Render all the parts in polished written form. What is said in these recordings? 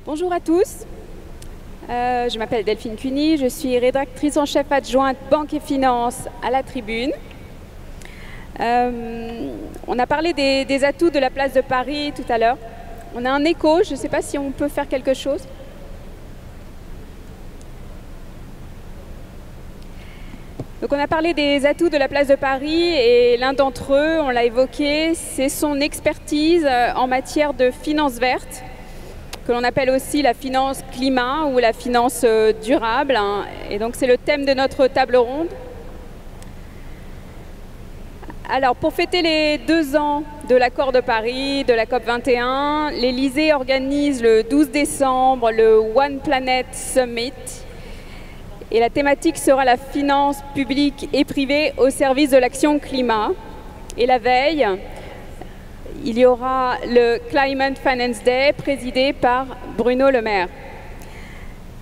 Bonjour à tous, je m'appelle Delphine Cuny, je suis rédactrice en chef adjointe Banque et Finance à La Tribune. On a parlé des atouts de la place de Paris tout à l'heure. On a un écho, je ne sais pas si on peut faire quelque chose. Donc on a parlé des atouts de la place de Paris et l'un d'entre eux, on l'a évoqué, c'est son expertise en matière de finance verte, que l'on appelle aussi la finance climat ou la finance durable. Et donc c'est le thème de notre table ronde. Alors pour fêter les 2 ans de l'accord de Paris, de la COP 21, l'Élysée organise le 12 décembre le One Planet Summit. Et la thématique sera la finance publique et privée au service de l'action climat. Et la veille, il y aura le Climate Finance Day présidé par Bruno Le Maire.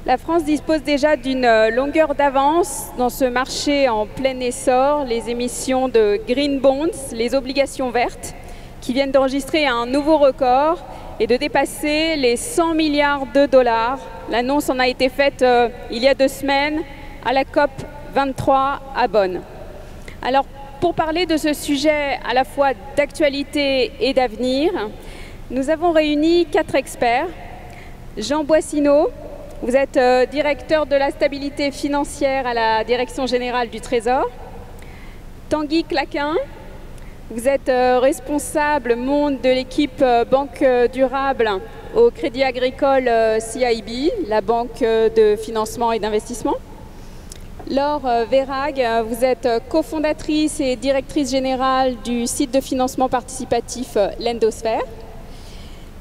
La France dispose déjà d'une longueur d'avance dans ce marché en plein essor, les émissions de Green Bonds, les obligations vertes, qui viennent d'enregistrer un nouveau record et de dépasser les 100 milliards de dollars. L'annonce en a été faite il y a 2 semaines à la COP 23 à Bonn. Alors, pour parler de ce sujet à la fois d'actualité et d'avenir, nous avons réuni 4 experts. Jean Boissineau, vous êtes directeur de la stabilité financière à la Direction générale du Trésor. Tanguy Claquin, vous êtes responsable monde de l'équipe Banque Durable au Crédit Agricole CIB, la banque de financement et d'investissement. Laure Verhaeghe, vous êtes cofondatrice et directrice générale du site de financement participatif Lendosphère.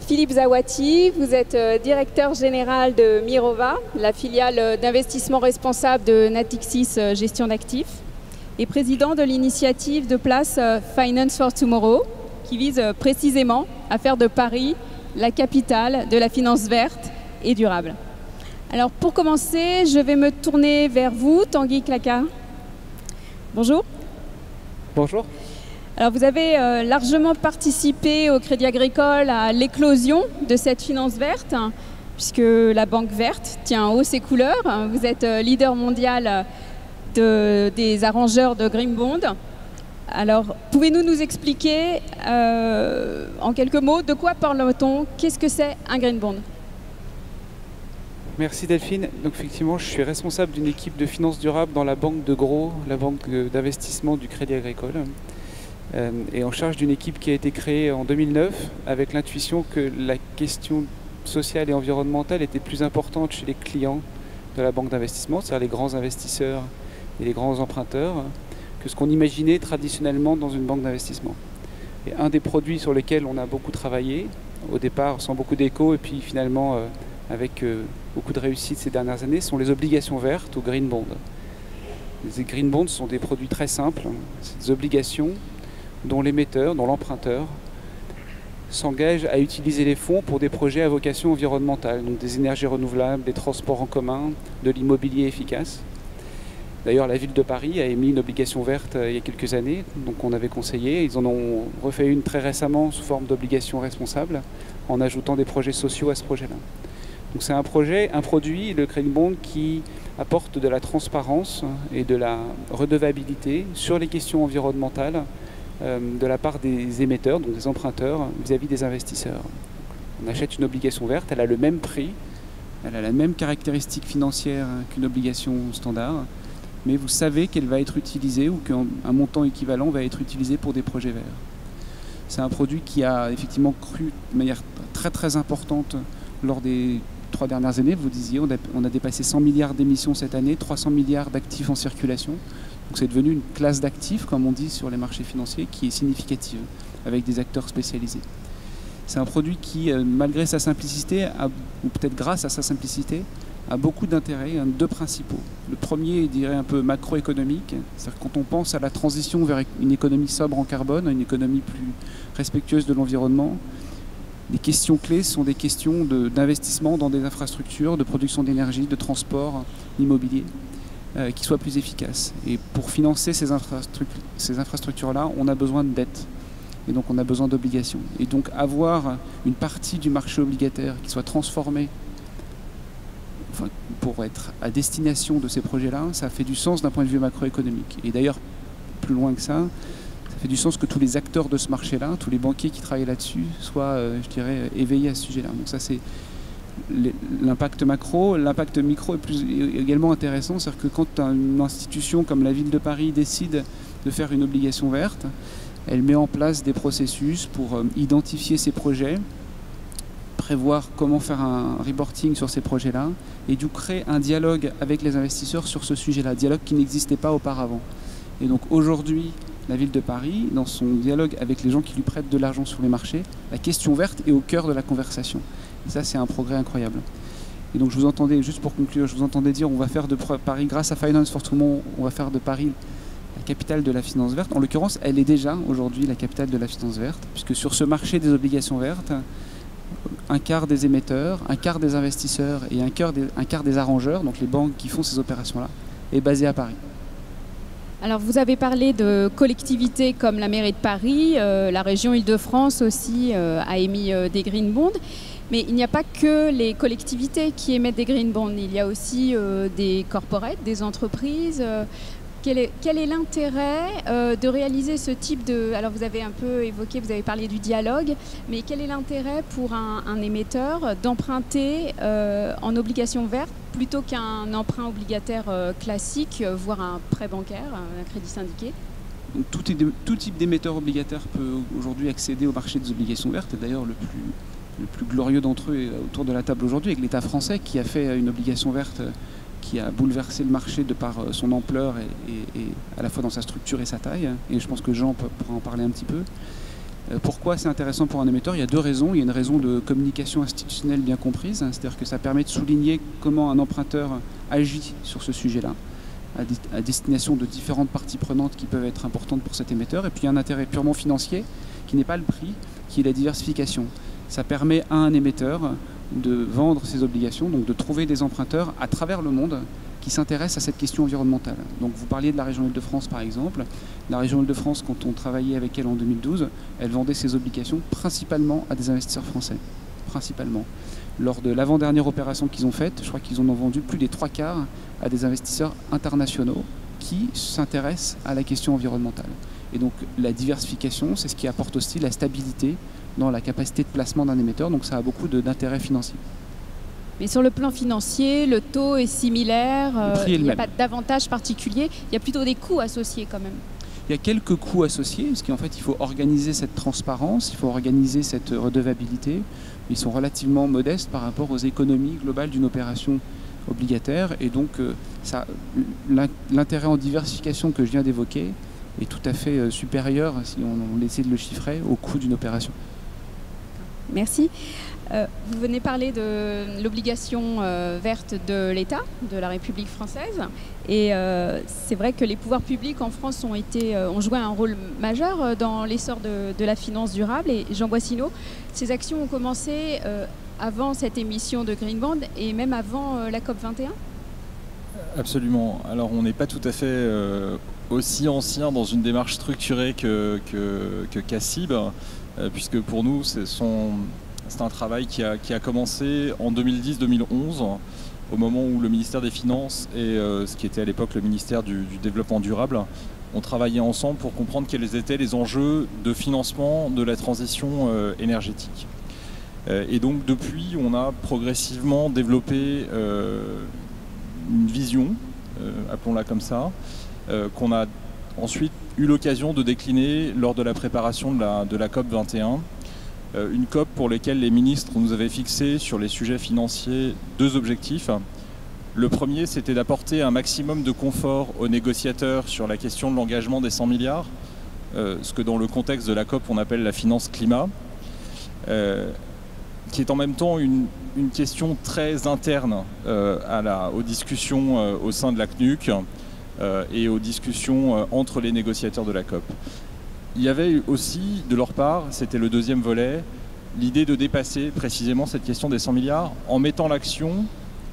Philippe Zawati, vous êtes directeur général de Mirova, la filiale d'investissement responsable de Natixis Gestion d'actifs, et président de l'initiative de place Finance for Tomorrow, qui vise précisément à faire de Paris la capitale de la finance verte et durable. Alors pour commencer, je vais me tourner vers vous, Tanguy Claquin. Bonjour. Bonjour. Alors vous avez largement participé au Crédit Agricole à l'éclosion de cette finance verte, puisque la banque verte tient haut ses couleurs. Vous êtes leader mondial des arrangeurs de Green Bond. Alors pouvez-vous nous expliquer en quelques mots de quoi parle-t-on? Qu'est-ce que c'est un Green Bond? Merci Delphine. Donc effectivement, je suis responsable d'une équipe de finance durable dans la banque de Gros, la banque d'investissement du Crédit Agricole. Et en charge d'une équipe qui a été créée en 2009 avec l'intuition que la question sociale et environnementale était plus importante chez les clients de la banque d'investissement, c'est-à-dire les grands investisseurs et les grands emprunteurs, que ce qu'on imaginait traditionnellement dans une banque d'investissement. Et un des produits sur lesquels on a beaucoup travaillé, au départ sans beaucoup d'écho et puis finalement avec beaucoup de réussite ces dernières années, sont les obligations vertes ou green bonds. Les green bonds sont des produits très simples, c'est des obligations dont l'émetteur, dont l'emprunteur s'engage à utiliser les fonds pour des projets à vocation environnementale, donc des énergies renouvelables, des transports en commun, de l'immobilier efficace. D'ailleurs, la ville de Paris a émis une obligation verte il y a quelques années, donc on avait conseillé. Ils en ont refait une très récemment sous forme d'obligation responsable, en ajoutant des projets sociaux à ce projet-là. Donc c'est un produit, le Green Bond, qui apporte de la transparence et de la redevabilité sur les questions environnementales de la part des émetteurs, donc des emprunteurs, vis-à-vis des investisseurs. On achète une obligation verte, elle a le même prix, elle a la même caractéristique financière qu'une obligation standard, mais vous savez qu'elle va être utilisée ou qu'un montant équivalent va être utilisé pour des projets verts. C'est un produit qui a effectivement cru de manière très très importante lors des 3 dernières années. Vous disiez, on a dépassé 100 milliards d'émissions cette année, 300 milliards d'actifs en circulation. Donc c'est devenu une classe d'actifs, comme on dit sur les marchés financiers, qui est significative, avec des acteurs spécialisés. C'est un produit qui, malgré sa simplicité, ou peut-être grâce à sa simplicité, a beaucoup d'intérêts, 2 principaux. Le premier, je dirais, un peu macroéconomique, c'est-à-dire quand on pense à la transition vers une économie sobre en carbone, une économie plus respectueuse de l'environnement, les questions clés sont des questions d'investissement dans des infrastructures, de production d'énergie, de transport immobilier, qui soient plus efficaces. Et pour financer ces infrastructures-là, on a besoin de dettes. Et donc on a besoin d'obligations. Et donc avoir une partie du marché obligataire qui soit transformée pour être à destination de ces projets-là, ça fait du sens d'un point de vue macroéconomique. Et d'ailleurs, plus loin que ça fait du sens que tous les acteurs de ce marché-là, tous les banquiers qui travaillent là-dessus, soient, je dirais, éveillés à ce sujet-là. Donc ça, c'est l'impact macro. L'impact micro est également intéressant, c'est-à-dire que quand une institution comme la ville de Paris décide de faire une obligation verte, elle met en place des processus pour identifier ces projets, prévoir comment faire un reporting sur ces projets-là, et du coup créer un dialogue avec les investisseurs sur ce sujet-là, dialogue qui n'existait pas auparavant. Et donc aujourd'hui, la ville de Paris, dans son dialogue avec les gens qui lui prêtent de l'argent sur les marchés, la question verte est au cœur de la conversation. Et ça, c'est un progrès incroyable. Et donc je vous entendais, juste pour conclure, je vous entendais dire on va faire de Paris, grâce à Finance for Tomorrow, on va faire de Paris la capitale de la finance verte. En l'occurrence, elle est déjà aujourd'hui la capitale de la finance verte, puisque sur ce marché des obligations vertes, un quart des émetteurs, un quart des investisseurs et un quart des arrangeurs, donc les banques qui font ces opérations-là, est basé à Paris. Alors vous avez parlé de collectivités comme la mairie de Paris, la région Île-de-France aussi a émis des green bonds. Mais il n'y a pas que les collectivités qui émettent des green bonds, il y a aussi des corporates, des entreprises. Quel est l'intérêt de réaliser ce type de... Alors vous avez un peu évoqué, vous avez parlé du dialogue, mais quel est l'intérêt pour un émetteur d'emprunter en obligation verte plutôt qu'un emprunt obligataire classique, voire un prêt bancaire, un crédit syndiqué? Donc, tout type d'émetteur obligataire peut aujourd'hui accéder au marché des obligations vertes. D'ailleurs, le plus glorieux d'entre eux est autour de la table aujourd'hui, avec l'État français qui a fait une obligation verte qui a bouleversé le marché de par son ampleur et à la fois dans sa structure et sa taille. Et je pense que Jean pourra en parler un petit peu. Pourquoi c'est intéressant pour un émetteur? Il y a deux raisons. Il y a une raison de communication institutionnelle bien comprise, c'est-à-dire que ça permet de souligner comment un emprunteur agit sur ce sujet-là, à destination de différentes parties prenantes qui peuvent être importantes pour cet émetteur. Et puis il y a un intérêt purement financier qui n'est pas le prix, qui est la diversification. Ça permet à un émetteur de vendre ses obligations, donc de trouver des emprunteurs à travers le monde qui s'intéressent à cette question environnementale. Donc vous parliez de la région Île-de-France par exemple. La région Île-de-France, quand on travaillait avec elle en 2012, elle vendait ses obligations principalement à des investisseurs français. Principalement. Lors de l'avant-dernière opération qu'ils ont faite, je crois qu'ils en ont vendu plus des 3/4 à des investisseurs internationaux qui s'intéressent à la question environnementale. Et donc la diversification, c'est ce qui apporte aussi la stabilité dans la capacité de placement d'un émetteur, donc ça a beaucoup d'intérêt financier. Mais sur le plan financier, le taux est similaire, il n'y a pas d'avantage particulier, il y a plutôt des coûts associés quand même. Il y a quelques coûts associés, parce qu'en fait il faut organiser cette transparence, il faut organiser cette redevabilité. Ils sont relativement modestes par rapport aux économies globales d'une opération obligataire, et donc l'intérêt en diversification que je viens d'évoquer est tout à fait supérieur, si on essaie de le chiffrer, au coût d'une opération. Merci. Vous venez parler de l'obligation verte de l'État, de la République française. Et c'est vrai que les pouvoirs publics en France ont joué un rôle majeur dans l'essor de la finance durable. Et Jean Boissineau, ces actions ont commencé avant cette émission de Green Bond et même avant la COP21 ? Absolument. Alors on n'est pas tout à fait aussi ancien dans une démarche structurée que CACIB, puisque pour nous c'est un travail qui a commencé en 2010-2011, au moment où le ministère des Finances et ce qui était à l'époque le ministère du Développement durable ont travaillé ensemble pour comprendre quels étaient les enjeux de financement de la transition énergétique. Et donc depuis, on a progressivement développé une vision, appelons-la comme ça, qu'on a ensuite eu l'occasion de décliner lors de la préparation de la COP 21. Une COP pour laquelle les ministres nous avaient fixé sur les sujets financiers 2 objectifs. Le premier, c'était d'apporter un maximum de confort aux négociateurs sur la question de l'engagement des 100 milliards, ce que dans le contexte de la COP on appelle la finance climat, qui est en même temps une question très interne aux discussions au sein de la CNUC et aux discussions entre les négociateurs de la COP. Il y avait aussi, de leur part, c'était le deuxième volet, l'idée de dépasser précisément cette question des 100 milliards en mettant l'action,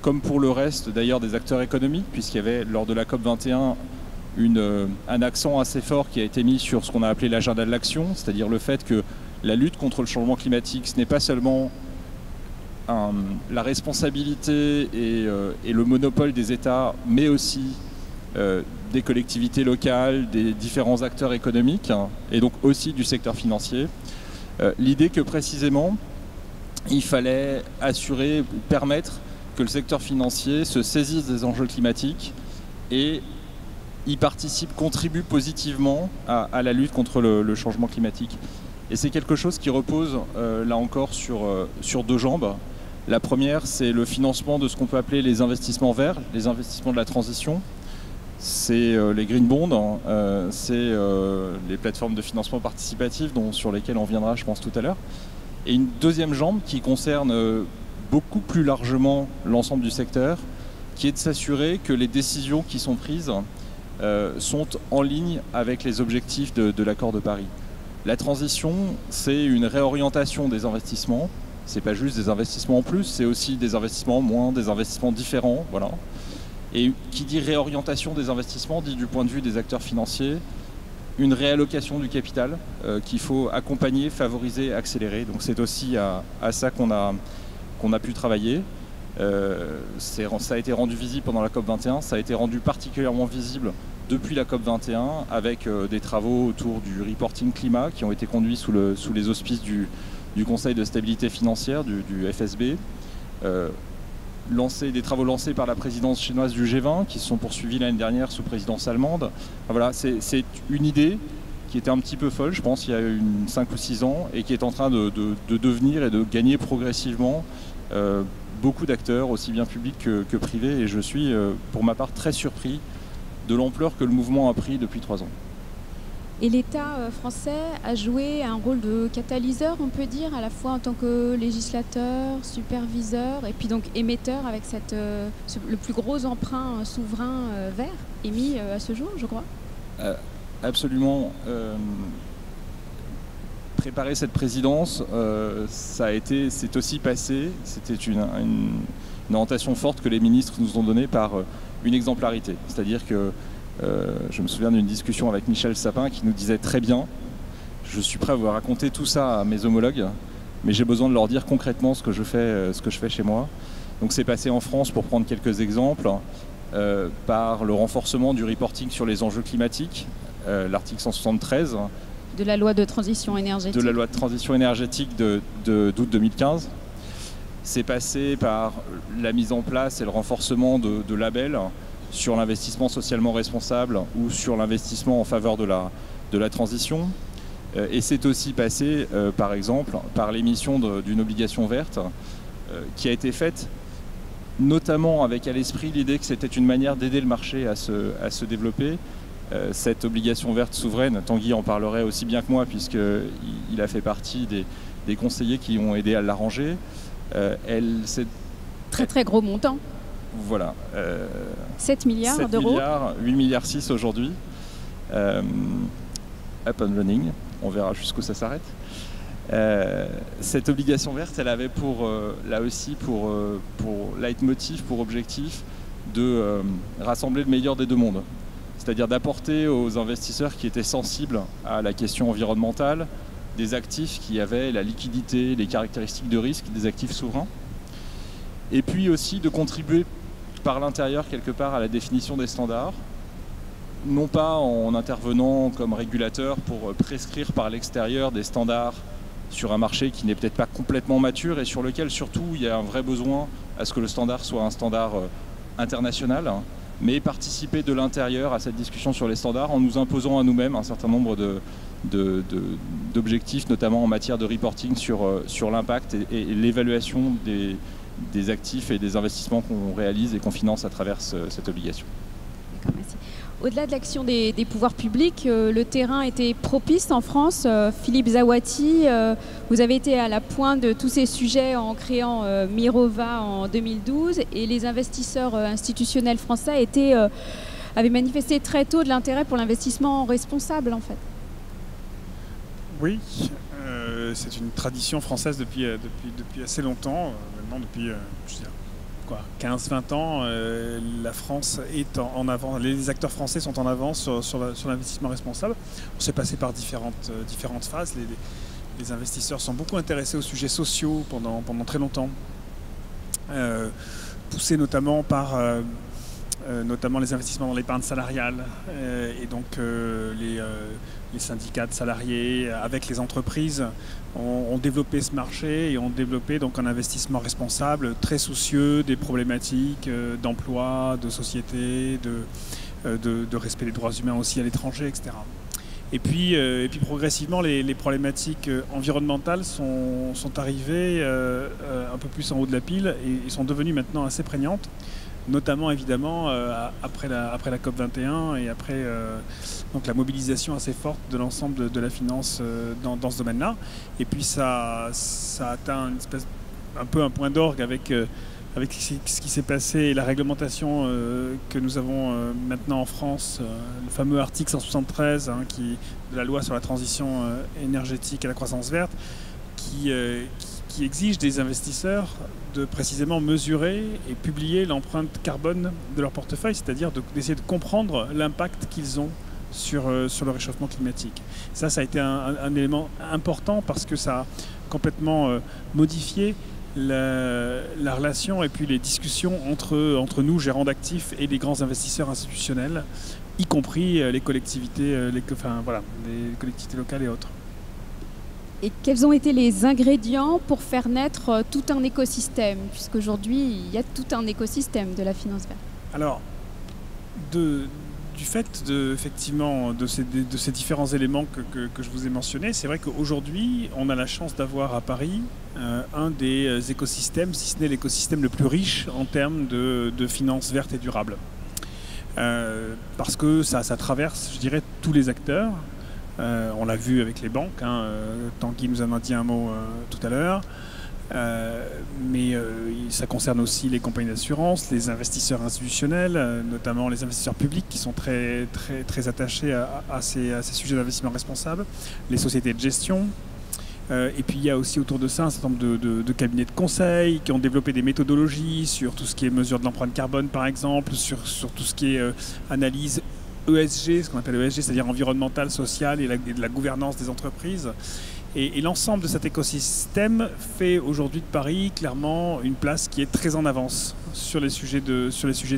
comme pour le reste d'ailleurs des acteurs économiques, puisqu'il y avait lors de la COP 21 un accent assez fort qui a été mis sur ce qu'on a appelé l'agenda de l'action, c'est-à-dire le fait que la lutte contre le changement climatique, ce n'est pas seulement la responsabilité et le monopole des États, mais aussi des collectivités locales, des différents acteurs économiques, et donc aussi du secteur financier. L'idée que précisément, il fallait assurer, permettre que le secteur financier se saisisse des enjeux climatiques et y participe, contribue positivement à la lutte contre le changement climatique. Et c'est quelque chose qui repose, là encore, sur deux jambes. La première, c'est le financement de ce qu'on peut appeler les investissements verts, les investissements de la transition. C'est les green bonds, c'est les plateformes de financement participatif sur lesquelles on viendra, je pense, tout à l'heure. Et une deuxième jambe qui concerne beaucoup plus largement l'ensemble du secteur, qui est de s'assurer que les décisions qui sont prises sont en ligne avec les objectifs de l'accord de Paris. La transition, c'est une réorientation des investissements. C'est pas juste des investissements en plus, c'est aussi des investissements en moins, des investissements différents, voilà. Et qui dit réorientation des investissements, dit du point de vue des acteurs financiers, une réallocation du capital qu'il faut accompagner, favoriser, accélérer. Donc c'est aussi à ça qu'on a pu travailler. Ça a été rendu visible pendant la COP21, ça a été rendu particulièrement visible depuis la COP21 avec des travaux autour du reporting climat qui ont été conduits sous les auspices du Conseil de stabilité financière, du FSB. Des travaux lancés par la présidence chinoise du G20 qui se sont poursuivis l'année dernière sous présidence allemande. Enfin, voilà, c'est une idée qui était un petit peu folle, je pense, il y a 5 ou 6 ans et qui est en train de devenir et de gagner progressivement beaucoup d'acteurs, aussi bien publics que privés. Et je suis, pour ma part, très surpris de l'ampleur que le mouvement a pris depuis 3 ans. Et l'État français a joué un rôle de catalyseur, on peut dire, à la fois en tant que législateur, superviseur et puis donc émetteur avec le plus gros emprunt souverain vert émis à ce jour, je crois. Absolument. Préparer cette présidence, c'est aussi passé, c'était une orientation forte que les ministres nous ont donnée par une exemplarité. C'est-à-dire que je me souviens d'une discussion avec Michel Sapin qui nous disait très bien « Je suis prêt à vous raconter tout ça à mes homologues, mais j'ai besoin de leur dire concrètement ce que je fais chez moi. » Donc c'est passé en France, pour prendre quelques exemples, par le renforcement du reporting sur les enjeux climatiques, l'article 173. De la loi de transition énergétique. De la loi de transition énergétique d'août 2015. C'est passé par la mise en place et le renforcement de labels sur l'investissement socialement responsable ou sur l'investissement en faveur de la transition. Et c'est aussi passé, par exemple, par l'émission d'une obligation verte qui a été faite notamment avec à l'esprit l'idée que c'était une manière d'aider le marché à se développer. Cette obligation verte souveraine, Tanguy en parlerait aussi bien que moi puisqu'il a fait partie des conseillers qui ont aidé à l'arranger. Très gros montant. Voilà. 7 milliards d'euros. 8 milliards 6 aujourd'hui. Up and running. On verra jusqu'où ça s'arrête. Cette obligation verte, elle avait là aussi pour leitmotiv, pour objectif de rassembler le meilleur des deux mondes. C'est-à-dire d'apporter aux investisseurs qui étaient sensibles à la question environnementale des actifs qui avaient la liquidité, les caractéristiques de risque des actifs souverains. Et puis aussi de contribuer par l'intérieur quelque part à la définition des standards, non pas en intervenant comme régulateur pour prescrire par l'extérieur des standards sur un marché qui n'est peut-être pas complètement mature et sur lequel surtout il y a un vrai besoin à ce que le standard soit un standard international, mais participer de l'intérieur à cette discussion sur les standards en nous imposant à nous-mêmes un certain nombre d'objectifs, notamment en matière de reporting sur l'impact et l'évaluation des actifs et des investissements qu'on réalise et qu'on finance à travers cette obligation. D'accord, merci. Au-delà de l'action des pouvoirs publics, le terrain était propice en France. Philippe Zawati, vous avez été à la pointe de tous ces sujets en créant Mirova en 2012 et les investisseurs institutionnels français avaient manifesté très tôt de l'intérêt pour l'investissement responsable en fait. Oui, c'est une tradition française depuis assez longtemps, maintenant depuis 15-20 ans, la France est en avant, les acteurs français sont en avance sur l'investissement responsable. On s'est passé par différentes phases. Les investisseurs sont beaucoup intéressés aux sujets sociaux pendant très longtemps. poussé notamment par notamment les investissements dans l'épargne salariale et donc les syndicats de salariés avec les entreprises ont développé ce marché et ont développé donc un investissement responsable très soucieux des problématiques d'emploi, de société, de respect des droits humains aussi à l'étranger, etc. Et puis progressivement, les problématiques environnementales sont arrivées un peu plus en haut de la pile et sont devenues maintenant assez prégnantes, notamment évidemment après la COP21 et après donc la mobilisation assez forte de l'ensemble de la finance dans ce domaine-là. Et puis ça a atteint un peu un point d'orgue avec ce qui s'est passé et la réglementation que nous avons maintenant en France, le fameux article 173 de la loi sur la transition énergétique et la croissance verte, qui exige des investisseurs de précisément mesurer et publier l'empreinte carbone de leur portefeuille, c'est-à-dire d'essayer de comprendre l'impact qu'ils ont sur le réchauffement climatique. Ça a été un élément important parce que ça a complètement modifié la relation et puis les discussions entre nous, gérants d'actifs, et les grands investisseurs institutionnels, y compris les collectivités, les collectivités locales et autres. Et quels ont été les ingrédients pour faire naître tout un écosystème, puisqu'aujourd'hui, il y a tout un écosystème de la finance verte? Alors, du fait effectivement de ces différents éléments que je vous ai mentionnés, c'est vrai qu'aujourd'hui, on a la chance d'avoir à Paris un des écosystèmes, si ce n'est l'écosystème le plus riche en termes de finances vertes et durables. Parce que ça traverse, je dirais, tous les acteurs. On l'a vu avec les banques, Tanguy nous en a dit un mot tout à l'heure. Mais ça concerne aussi les compagnies d'assurance, les investisseurs institutionnels, notamment les investisseurs publics qui sont très, très, très attachés à ces sujets d'investissement responsable, les sociétés de gestion. Et puis il y a aussi autour de ça un certain nombre de cabinets de conseil qui ont développé des méthodologies sur tout ce qui est mesure de l'empreinte carbone par exemple, sur tout ce qui est analyse ESG, ce qu'on appelle ESG, c'est-à-dire environnemental, social et de la gouvernance des entreprises. Et l'ensemble de cet écosystème fait aujourd'hui de Paris clairement une place qui est très en avance sur les sujets de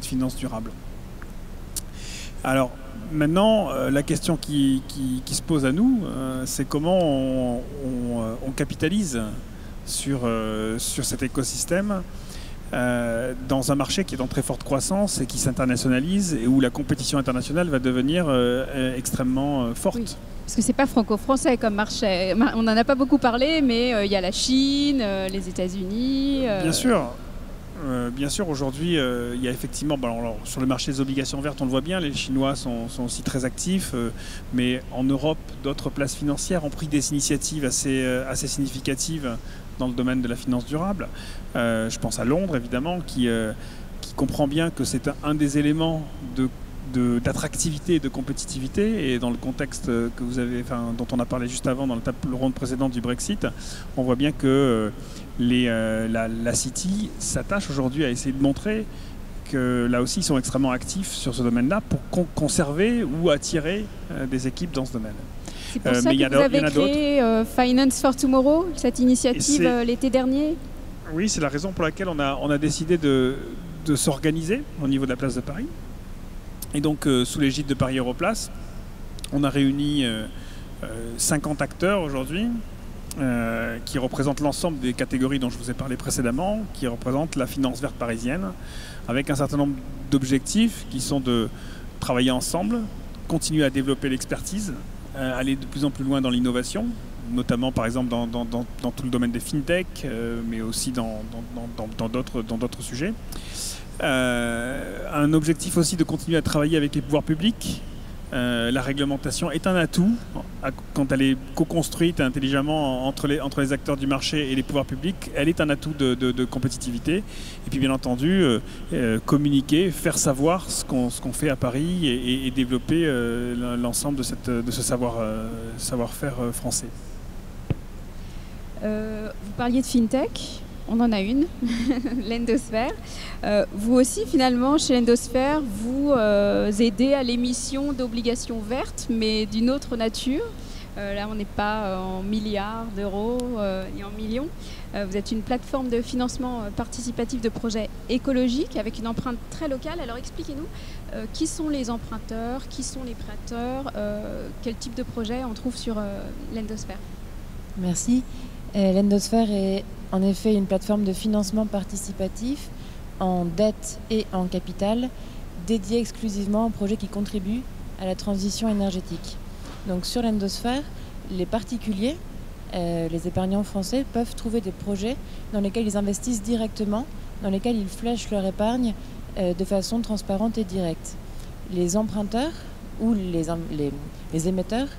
finances durables. Alors maintenant, la question qui se pose à nous, c'est comment on capitalise sur cet écosystème dans un marché qui est en très forte croissance et qui s'internationalise et où la compétition internationale va devenir extrêmement forte. Oui. Parce que c'est pas franco-français comme marché. On n'en a pas beaucoup parlé, mais il y a la Chine, les États-Unis. Bien sûr, aujourd'hui, il y a effectivement, alors, sur le marché des obligations vertes, on le voit bien, les Chinois sont aussi très actifs, mais en Europe, d'autres places financières ont pris des initiatives assez significatives dans le domaine de la finance durable. Je pense à Londres, évidemment, qui comprend bien que c'est un des éléments d'attractivité et de compétitivité, et dans le contexte dont on a parlé juste avant dans le ronde précédente du Brexit, on voit bien que la City s'attache aujourd'hui à essayer de montrer que là aussi ils sont extrêmement actifs sur ce domaine-là pour conserver ou attirer des équipes dans ce domaine. C'est pour ça que vous avez créé Finance for Tomorrow, cette initiative l'été dernier? Oui, c'est la raison pour laquelle on a décidé de s'organiser au niveau de la place de Paris. Et donc, sous l'égide de Paris Europlace, on a réuni 50 acteurs aujourd'hui qui représentent l'ensemble des catégories dont je vous ai parlé précédemment, qui représentent la finance verte parisienne, avec un certain nombre d'objectifs qui sont de travailler ensemble, continuer à développer l'expertise, aller de plus en plus loin dans l'innovation, notamment par exemple dans tout le domaine des fintech, mais aussi dans d'autres sujets. Un objectif aussi de continuer à travailler avec les pouvoirs publics. La réglementation est un atout quand elle est co-construite intelligemment entre les acteurs du marché et les pouvoirs publics. Elle est un atout de compétitivité. Et puis bien entendu, communiquer, faire savoir ce qu'on fait à Paris et développer l'ensemble de ce savoir-faire français. Vous parliez de fintech. On en a une, l'Endosphère. Vous aussi, finalement, chez l'Endosphère, vous aidez à l'émission d'obligations vertes, mais d'une autre nature. Là, on n'est pas en milliards d'euros et en millions. Vous êtes une plateforme de financement participatif de projets écologiques avec une empreinte très locale. Alors expliquez-nous qui sont les emprunteurs, qui sont les prêteurs, quel type de projet on trouve sur l'Endosphère. Merci. L'Endosphère est en effet une plateforme de financement participatif en dette et en capital dédiée exclusivement aux projets qui contribuent à la transition énergétique. Donc sur l'Endosphère, les particuliers, les épargnants français peuvent trouver des projets dans lesquels ils investissent directement, dans lesquels ils flèchent leur épargne de façon transparente et directe. Les emprunteurs ou les émetteurs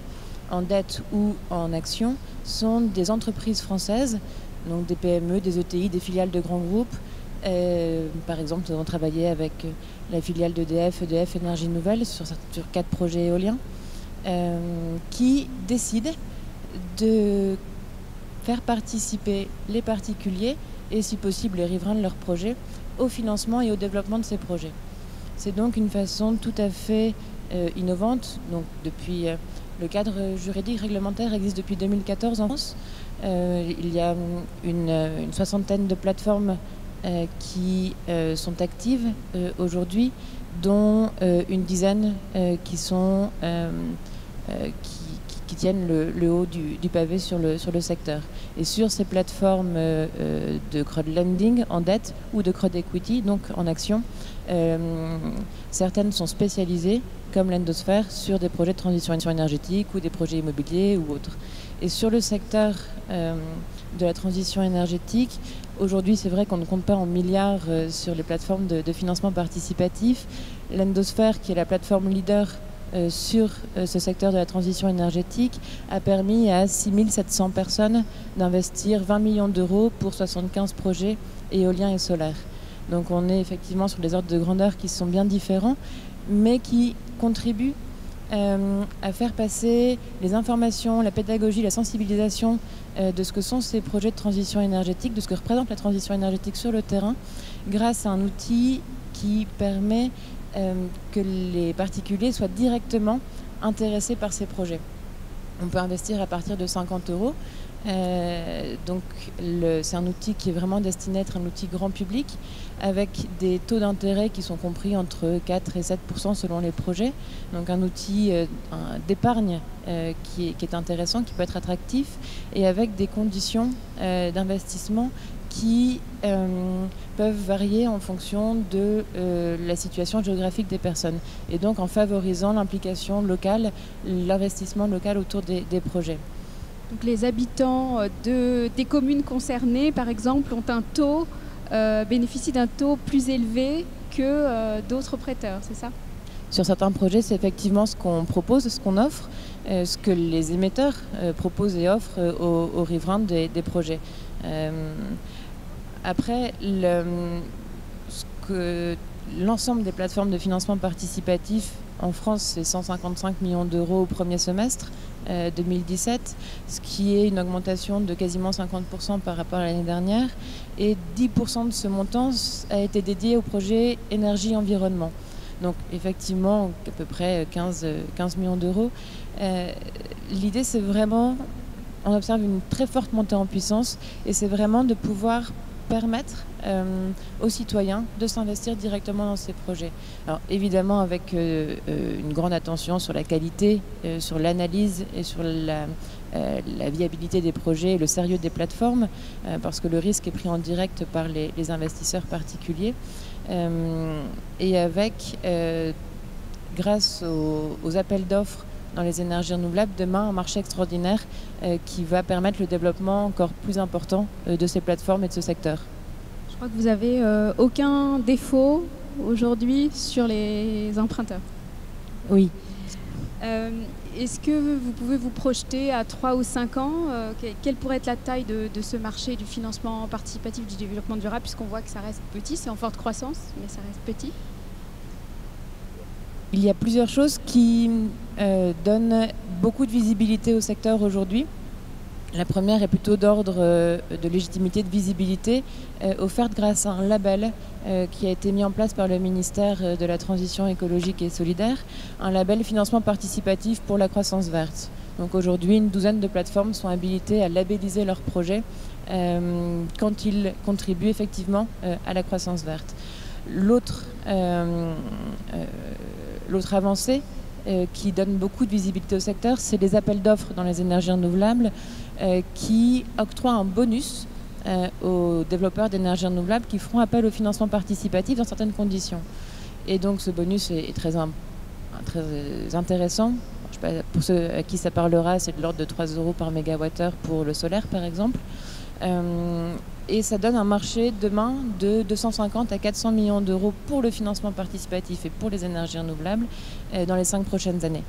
en dette ou en actions sont des entreprises françaises, donc des PME, des ETI, des filiales de grands groupes. Par exemple, nous avons travaillé avec la filiale d'EDF, EDF Énergie Nouvelle, sur 4 projets éoliens, qui décident de faire participer les particuliers et, si possible, les riverains de leurs projets au financement et au développement de ces projets. C'est donc une façon tout à fait innovante. Donc, depuis le cadre juridique réglementaire existe depuis 2014 en France. Il y a une soixantaine de plateformes qui sont actives aujourd'hui, dont une dizaine qui tiennent le haut du pavé sur le secteur. Et sur ces plateformes de crowdlending en dette ou de crowd equity, donc en action, certaines sont spécialisées, comme l'Endosphère, sur des projets de transition énergétique ou des projets immobiliers ou autres. Et sur le secteur de la transition énergétique, aujourd'hui, c'est vrai qu'on ne compte pas en milliards sur les plateformes de financement participatif. L'Endosphère, qui est la plateforme leader sur ce secteur de la transition énergétique, a permis à 6700 personnes d'investir 20 millions d'euros pour 75 projets éoliens et solaires. Donc on est effectivement sur des ordres de grandeur qui sont bien différents, mais qui contribuent à faire passer les informations, la pédagogie, la sensibilisation de ce que sont ces projets de transition énergétique, de ce que représente la transition énergétique sur le terrain, grâce à un outil qui permet que les particuliers soient directement intéressés par ces projets. On peut investir à partir de 50 euros. Donc c'est un outil qui est vraiment destiné à être un outil grand public, avec des taux d'intérêt qui sont compris entre 4 et 7% selon les projets. Donc un outil d'épargne qui est intéressant, qui peut être attractif, et avec des conditions d'investissement qui peuvent varier en fonction de la situation géographique des personnes, et donc en favorisant l'implication locale, l'investissement local autour des projets. Donc les habitants des communes concernées, par exemple, ont un taux, bénéficient d'un taux plus élevé que d'autres prêteurs, c'est ça ? Sur certains projets, c'est effectivement ce qu'on propose, ce qu'on offre, ce que les émetteurs proposent et offrent aux riverains des projets. Après, l'ensemble des plateformes de financement participatif en France, c'est 155 millions d'euros au premier semestre 2017, ce qui est une augmentation de quasiment 50% par rapport à l'année dernière. Et 10% de ce montant a été dédié au projet énergie-environnement. Donc effectivement, à peu près 15 millions d'euros. L'idée, c'est vraiment, on observe une très forte montée en puissance, et c'est vraiment de pouvoir permettre aux citoyens de s'investir directement dans ces projets. Alors évidemment avec une grande attention sur la qualité, sur l'analyse et sur la viabilité des projets et le sérieux des plateformes, parce que le risque est pris en direct par les investisseurs particuliers. Et avec, grâce aux appels d'offres dans les énergies renouvelables, demain un marché extraordinaire qui va permettre le développement encore plus important de ces plateformes et de ce secteur. Je crois que vous n'avez aucun défaut aujourd'hui sur les emprunteurs. Oui. Est-ce que vous pouvez vous projeter à 3 ou 5 ans quelle pourrait être la taille de ce marché du financement participatif du développement durable, puisqu'on voit que ça reste petit, c'est en forte croissance, mais ça reste petit? Il y a plusieurs choses qui donnent beaucoup de visibilité au secteur aujourd'hui. La première est plutôt d'ordre de légitimité, de visibilité, offerte grâce à un label qui a été mis en place par le ministère de la Transition écologique et solidaire, un label financement participatif pour la croissance verte. Donc aujourd'hui, une douzaine de plateformes sont habilitées à labelliser leurs projets quand ils contribuent effectivement à la croissance verte. L'autre avancée qui donne beaucoup de visibilité au secteur, c'est les appels d'offres dans les énergies renouvelables qui octroient un bonus aux développeurs d'énergie renouvelable qui feront appel au financement participatif dans certaines conditions. Et donc ce bonus est très intéressant. Je sais pas, pour ceux à qui ça parlera, c'est de l'ordre de 3 € par mégawattheure pour le solaire par exemple. Et ça donne un marché demain de 250 à 400 millions d'euros pour le financement participatif et pour les énergies renouvelables dans les 5 prochaines années.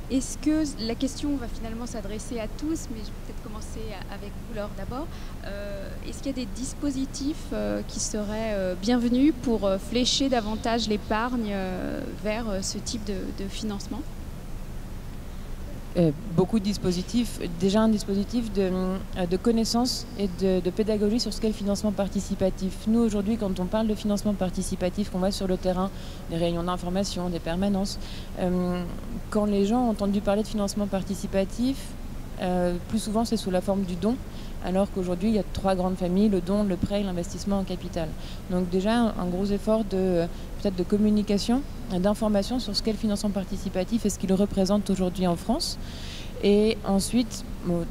Est-ce que la question va finalement s'adresser à tous, mais je vais peut-être commencer avec vous, Laure, d'abord. Est-ce qu'il y a des dispositifs qui seraient bienvenus pour flécher davantage l'épargne vers ce type de financement ? Beaucoup de dispositifs. Déjà un dispositif de connaissance et de pédagogie sur ce qu'est le financement participatif. Nous, aujourd'hui, quand on parle de financement participatif, qu'on va sur le terrain, des réunions d'information, des permanences, quand les gens ont entendu parler de financement participatif, plus souvent c'est sous la forme du don, alors qu'aujourd'hui il y a 3 grandes familles, le don, le prêt et l'investissement en capital. Donc déjà un gros effort peut-être de communication, d'information sur ce qu'est le financement participatif et ce qu'il représente aujourd'hui en France. Et ensuite,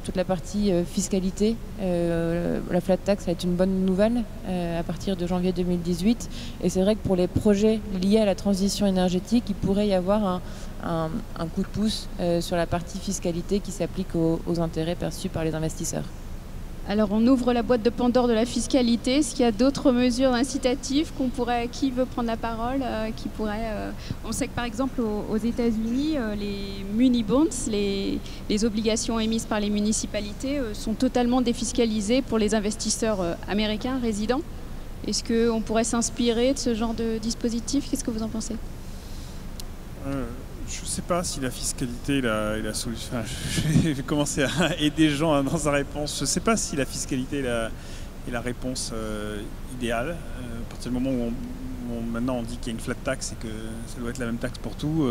toute la partie fiscalité, la flat tax, ça va être une bonne nouvelle à partir de janvier 2018. Et c'est vrai que pour les projets liés à la transition énergétique, il pourrait y avoir un coup de pouce sur la partie fiscalité qui s'applique aux intérêts perçus par les investisseurs. Alors on ouvre la boîte de Pandore de la fiscalité. Est-ce qu'il y a d'autres mesures incitatives qui veut prendre la parole, on sait que par exemple aux États-Unis, les muni bonds, les obligations émises par les municipalités sont totalement défiscalisées pour les investisseurs américains résidents. Est-ce qu'on pourrait s'inspirer de ce genre de dispositif? Qu'est-ce que vous en pensez? Je ne sais pas si la fiscalité est la solution. Enfin, je vais commencer à aider Jean dans sa réponse. Je ne sais pas si la fiscalité est la réponse idéale. À partir du moment où maintenant on dit qu'il y a une flat tax et que ça doit être la même taxe pour tout,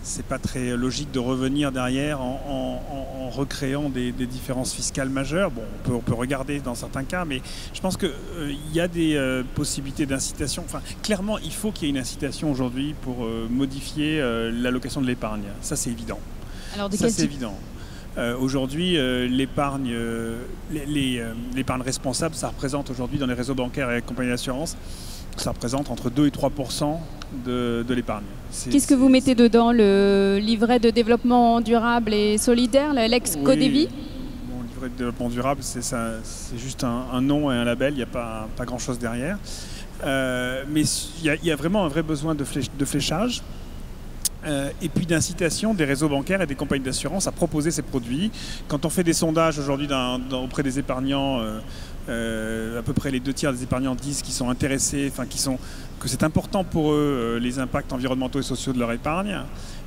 c'est pas très logique de revenir derrière en recréant des différences fiscales majeures. Bon, on peut regarder dans certains cas, mais je pense qu'il y a des possibilités d'incitation. Enfin, clairement, il faut qu'il y ait une incitation aujourd'hui pour modifier l'allocation de l'épargne. Ça, c'est évident. Alors, de ça, c'est évident. Aujourd'hui, l'épargne responsable, ça représente aujourd'hui dans les réseaux bancaires et les compagnies d'assurance, ça représente entre 2 et 3% de l'épargne. Qu'est-ce que vous mettez dedans? Le livret de développement durable et solidaire, l'ex-Codévi? Bon, le livret de développement durable, c'est juste un nom et un label, il n'y a pas grand-chose derrière. Mais il y a vraiment un vrai besoin de fléchage. Et puis d'incitation des réseaux bancaires et des compagnies d'assurance à proposer ces produits. Quand on fait des sondages aujourd'hui auprès des épargnants, à peu près les 2/3 des épargnants disent qu'ils sont intéressés, que c'est important pour eux les impacts environnementaux et sociaux de leur épargne.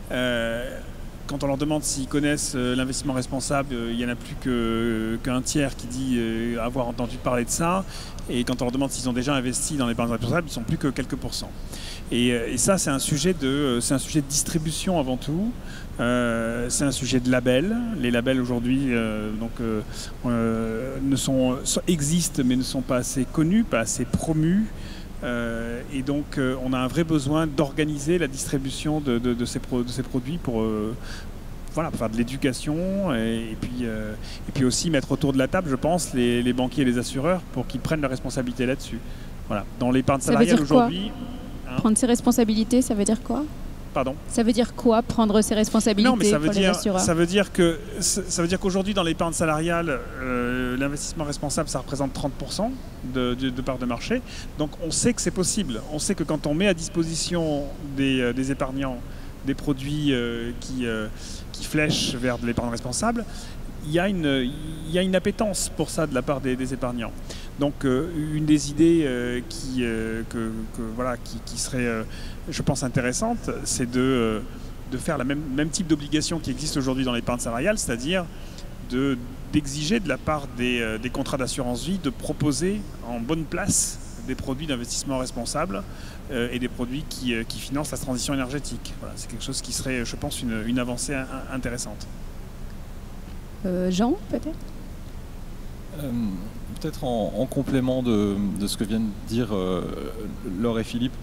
Quand on leur demande s'ils connaissent l'investissement responsable, il n'y en a plus qu'un tiers qui dit avoir entendu parler de ça. Et quand on leur demande s'ils ont déjà investi dans l'épargne responsable, ils ne sont plus que quelques pourcents. Et ça, c'est un sujet de distribution avant tout. C'est un sujet de label. Les labels aujourd'hui existent mais ne sont pas assez connus, pas assez promus. Et donc on a un vrai besoin d'organiser la distribution de ces produits pour faire de l'éducation et puis aussi mettre autour de la table, je pense, les banquiers et les assureurs pour qu'ils prennent la responsabilité là-dessus. Voilà. Dans l'épargne salariale aujourd'hui... Prendre ses responsabilités, ça veut dire quoi? Pardon? Ça veut dire quoi, prendre ses responsabilités? Non, mais ça veut dire qu'aujourd'hui, dans l'épargne salariale, l'investissement responsable, ça représente 30% de part de marché. Donc on sait que c'est possible. On sait que quand on met à disposition des épargnants des produits qui flèchent vers de l'épargne responsable, il y a une appétence pour ça de la part des épargnants. Donc une des idées qui serait, je pense, intéressante, c'est de faire le même type d'obligation qui existe aujourd'hui dans l'épargne salariale, c'est-à-dire d'exiger de la part des contrats d'assurance vie de proposer en bonne place des produits d'investissement responsable et des produits qui financent la transition énergétique. Voilà, c'est quelque chose qui serait, je pense, une avancée intéressante. Jean, peut-être peut-être en complément de ce que viennent de dire Laure et Philippe.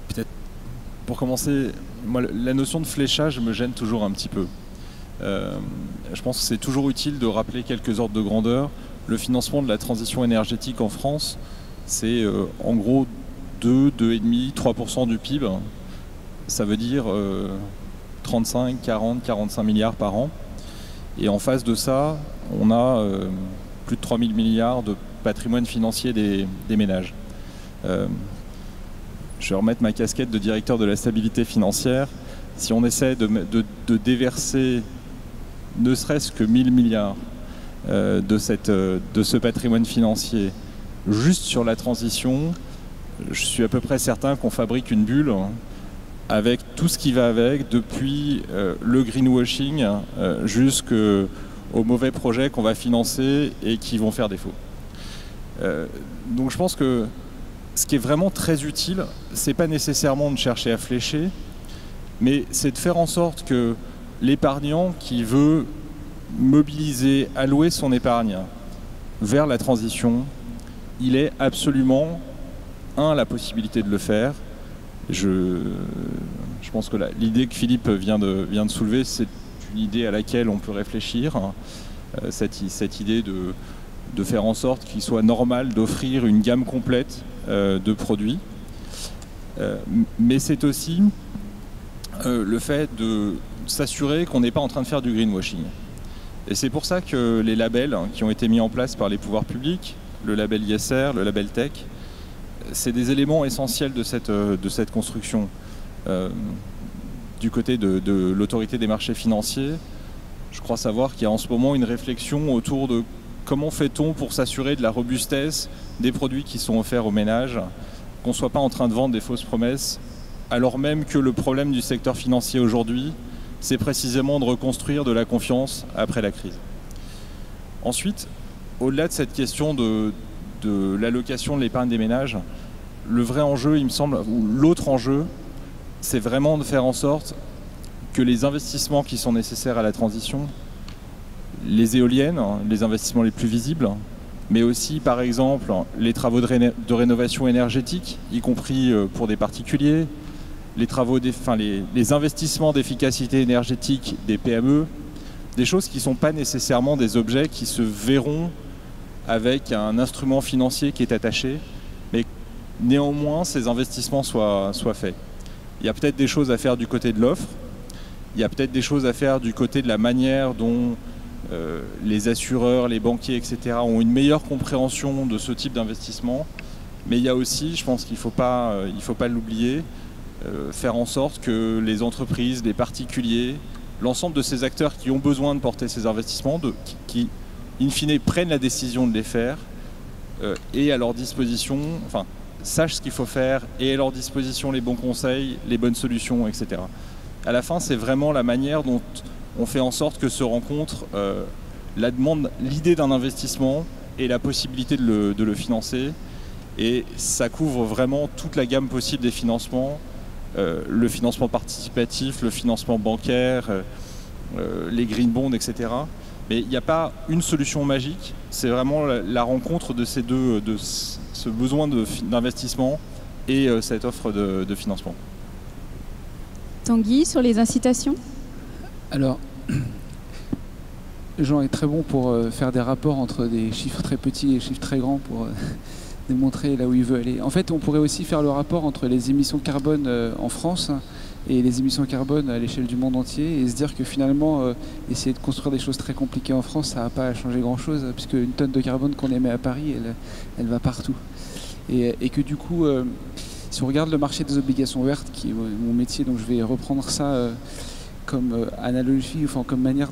Peut-être pour commencer, moi, la notion de fléchage me gêne toujours un petit peu. Je pense que c'est toujours utile de rappeler quelques ordres de grandeur. Le financement de la transition énergétique en France, c'est en gros 2,5, 3% du PIB. Ça veut dire 35, 40, 45 milliards par an. Et en face de ça, on a plus de 3 000 milliards de patrimoine financier des ménages. Je vais remettre ma casquette de directeur de la stabilité financière. Si on essaie de déverser ne serait-ce que 1000 milliards de ce patrimoine financier juste sur la transition, je suis à peu près certain qu'on fabrique une bulle avec tout ce qui va avec, depuis le greenwashing jusqu'aux mauvais projets qu'on va financer et qui vont faire défaut. Donc je pense que ce qui est vraiment très utile, c'est pas nécessairement de chercher à flécher, mais c'est de faire en sorte que l'épargnant qui veut mobiliser, allouer son épargne vers la transition, il ait absolument, la possibilité de le faire. Je pense que l'idée que Philippe vient de soulever, c'est une idée à laquelle on peut réfléchir. Cette idée de faire en sorte qu'il soit normal d'offrir une gamme complète de produits. Mais c'est aussi le fait de s'assurer qu'on n'est pas en train de faire du greenwashing. Et c'est pour ça que les labels qui ont été mis en place par les pouvoirs publics, le label ISR, le label Tech, c'est des éléments essentiels de cette construction. Du côté de l'autorité des marchés financiers, je crois savoir qu'il y a en ce moment une réflexion autour de comment fait-on pour s'assurer de la robustesse des produits qui sont offerts aux ménages, qu'on ne soit pas en train de vendre des fausses promesses, alors même que le problème du secteur financier aujourd'hui, c'est précisément de reconstruire de la confiance après la crise. Ensuite, au-delà de cette question de l'allocation de l'épargne des ménages, le vrai enjeu, il me semble, ou l'autre enjeu, c'est vraiment de faire en sorte que les investissements qui sont nécessaires à la transition, les éoliennes, les investissements les plus visibles, mais aussi par exemple les travaux de rénovation énergétique, y compris pour des particuliers, les investissements d'efficacité énergétique des PME, des choses qui ne sont pas nécessairement des objets qui se verront avec un instrument financier qui est attaché, mais néanmoins ces investissements soient faits. Il y a peut-être des choses à faire du côté de l'offre, il y a peut-être des choses à faire du côté de la manière dont les assureurs, les banquiers, etc. ont une meilleure compréhension de ce type d'investissement, mais il y a aussi, je pense qu'il ne faut pas l'oublier, faire en sorte que les entreprises, les particuliers, l'ensemble de ces acteurs qui ont besoin de porter ces investissements, qui in fine prennent la décision de les faire, et à leur disposition, sachent ce qu'il faut faire, et à leur disposition les bons conseils, les bonnes solutions, etc. À la fin, c'est vraiment la manière dont on fait en sorte que se rencontre l'idée d'un investissement et la possibilité de le financer. Et ça couvre vraiment toute la gamme possible des financements, le financement participatif, le financement bancaire, les green bonds, etc. Mais il n'y a pas une solution magique, c'est vraiment la rencontre de ces deux, de ce besoin d'investissement et cette offre de financement. Tanguy, sur les incitations ? Alors, Jean est très bon pour faire des rapports entre des chiffres très petits et des chiffres très grands pour démontrer là où il veut aller. En fait, on pourrait aussi faire le rapport entre les émissions carbone en France et les émissions carbone à l'échelle du monde entier et se dire que finalement, essayer de construire des choses très compliquées en France, ça ne va pas changer grand-chose, puisque une tonne de carbone qu'on émet à Paris, elle va partout. Et que du coup, si on regarde le marché des obligations vertes, qui est mon métier, donc je vais reprendre ça comme analogie, enfin comme manière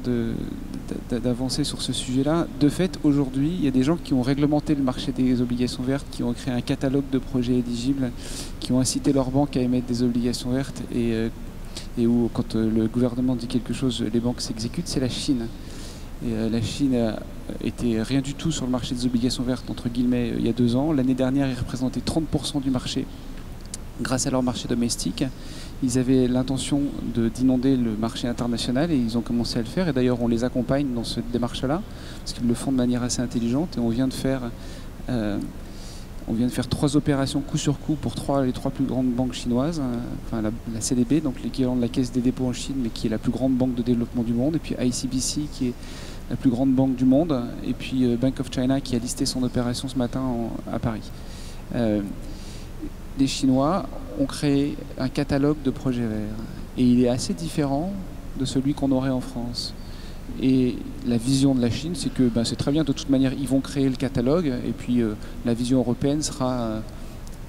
d'avancer sur ce sujet-là. De fait, aujourd'hui, il y a des gens qui ont réglementé le marché des obligations vertes, qui ont créé un catalogue de projets éligibles, qui ont incité leurs banques à émettre des obligations vertes, et où, quand le gouvernement dit quelque chose, les banques s'exécutent, c'est la Chine. Et la Chine était rien du tout sur le marché des obligations vertes, entre guillemets, il y a 2 ans. L'année dernière, ils représentaient 30% du marché grâce à leur marché domestique. Ils avaient l'intention d'inonder le marché international et ils ont commencé à le faire. Et d'ailleurs, on les accompagne dans cette démarche-là, parce qu'ils le font de manière assez intelligente. Et on vient de faire 3 opérations coup sur coup pour les 3 plus grandes banques chinoises. Enfin, la CDB, donc l'équivalent de la Caisse des dépôts en Chine, mais qui est la plus grande banque de développement du monde. Et puis ICBC, qui est la plus grande banque du monde. Et puis Bank of China, qui a listé son opération ce matin à Paris. Les Chinois ont créé un catalogue de projets verts. Et il est assez différent de celui qu'on aurait en France. Et la vision de la Chine, c'est que c'est très bien, de toute manière, ils vont créer le catalogue, et puis la vision européenne sera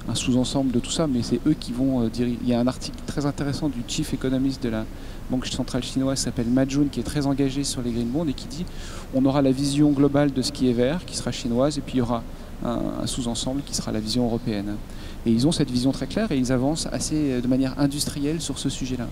un sous-ensemble de tout ça, mais c'est eux qui vont diriger. Il y a un article très intéressant du chief économiste de la Banque centrale chinoise qui s'appelle Ma Jun, qui est très engagé sur les green bonds et qui dit on aura la vision globale de ce qui est vert, qui sera chinoise, et puis il y aura un sous-ensemble qui sera la vision européenne. Et ils ont cette vision très claire et ils avancent de manière industrielle sur ce sujet-là.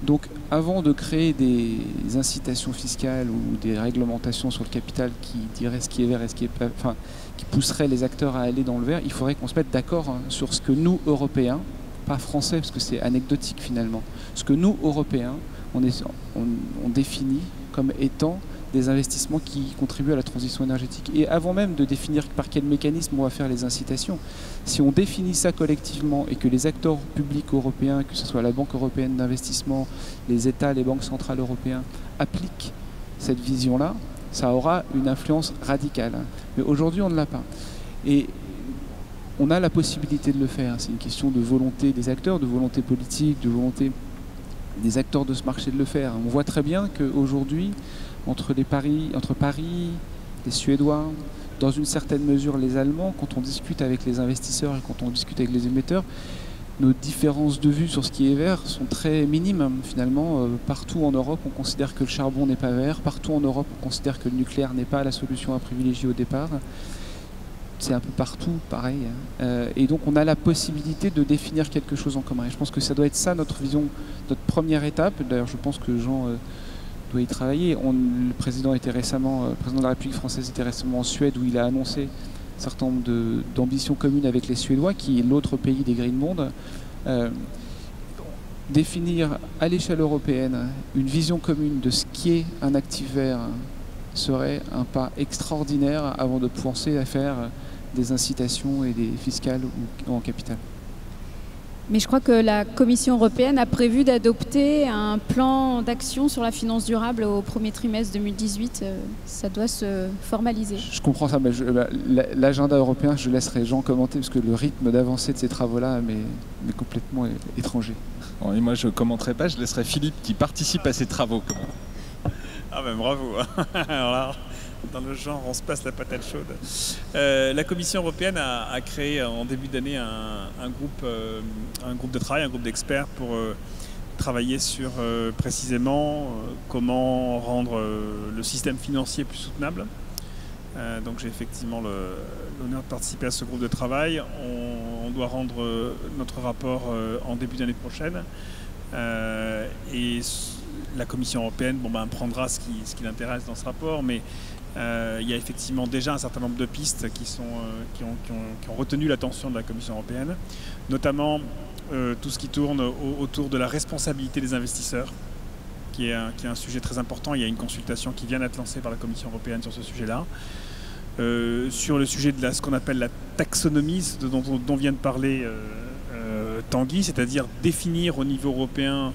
Donc avant de créer des incitations fiscales ou des réglementations sur le capital qui diraient ce qui est vert et ce qui est pas, enfin, qui pousseraient les acteurs à aller dans le vert, il faudrait qu'on se mette d'accord sur ce que nous, Européens, pas Français parce que c'est anecdotique finalement, ce que nous, Européens, on définit comme étant des investissements qui contribuent à la transition énergétique. Et avant même de définir par quel mécanisme on va faire les incitations, si on définit ça collectivement et que les acteurs publics européens, que ce soit la Banque européenne d'investissement, les États, les banques centrales européennes, appliquent cette vision-là, ça aura une influence radicale. Mais aujourd'hui, on ne l'a pas. Et on a la possibilité de le faire. C'est une question de volonté des acteurs, de volonté politique, de volonté des acteurs de ce marché de le faire. On voit très bien qu'aujourd'hui, entre Paris, les Suédois, dans une certaine mesure les Allemands, quand on discute avec les investisseurs et quand on discute avec les émetteurs, nos différences de vue sur ce qui est vert sont très minimes. Finalement, partout en Europe, on considère que le charbon n'est pas vert. Partout en Europe, on considère que le nucléaire n'est pas la solution à privilégier au départ. C'est un peu partout pareil. Et donc, on a la possibilité de définir quelque chose en commun. Et je pense que ça doit être ça notre vision, notre première étape. D'ailleurs, je pense que Jean doit y travailler. Le président était récemment, le président de la République française était récemment en Suède où il a annoncé un certain nombre d'ambitions communes avec les Suédois, qui est l'autre pays des Green Bonds. Définir à l'échelle européenne une vision commune de ce qui est un actif vert serait un pas extraordinaire avant de penser à faire des incitations et des fiscales ou en capital. Mais je crois que la Commission européenne a prévu d'adopter un plan d'action sur la finance durable au premier trimestre 2018. Ça doit se formaliser. Je comprends ça, mais l'agenda européen, je laisserai Jean commenter parce que le rythme d'avancée de ces travaux-là m'est complètement étranger. Bon, et moi, je ne commenterai pas, je laisserai Philippe qui participe à ces travaux. Ah ben bravo. Alors là, dans le genre, on se passe la patate chaude. La Commission européenne a créé en début d'année un groupe de travail, un groupe d'experts pour travailler sur précisément comment rendre le système financier plus soutenable. Donc j'ai effectivement l'honneur de participer à ce groupe de travail. On doit rendre notre rapport en début d'année prochaine. Et la Commission européenne prendra ce qui l'intéresse dans ce rapport, mais il y a effectivement déjà un certain nombre de pistes qui ont retenu l'attention de la Commission européenne, notamment tout ce qui tourne autour de la responsabilité des investisseurs, qui est un sujet très important. Il y a une consultation qui vient d'être lancée par la Commission européenne sur ce sujet-là. Sur le sujet de ce qu'on appelle la taxonomie, dont vient de parler Tanguy, c'est-à-dire définir au niveau européen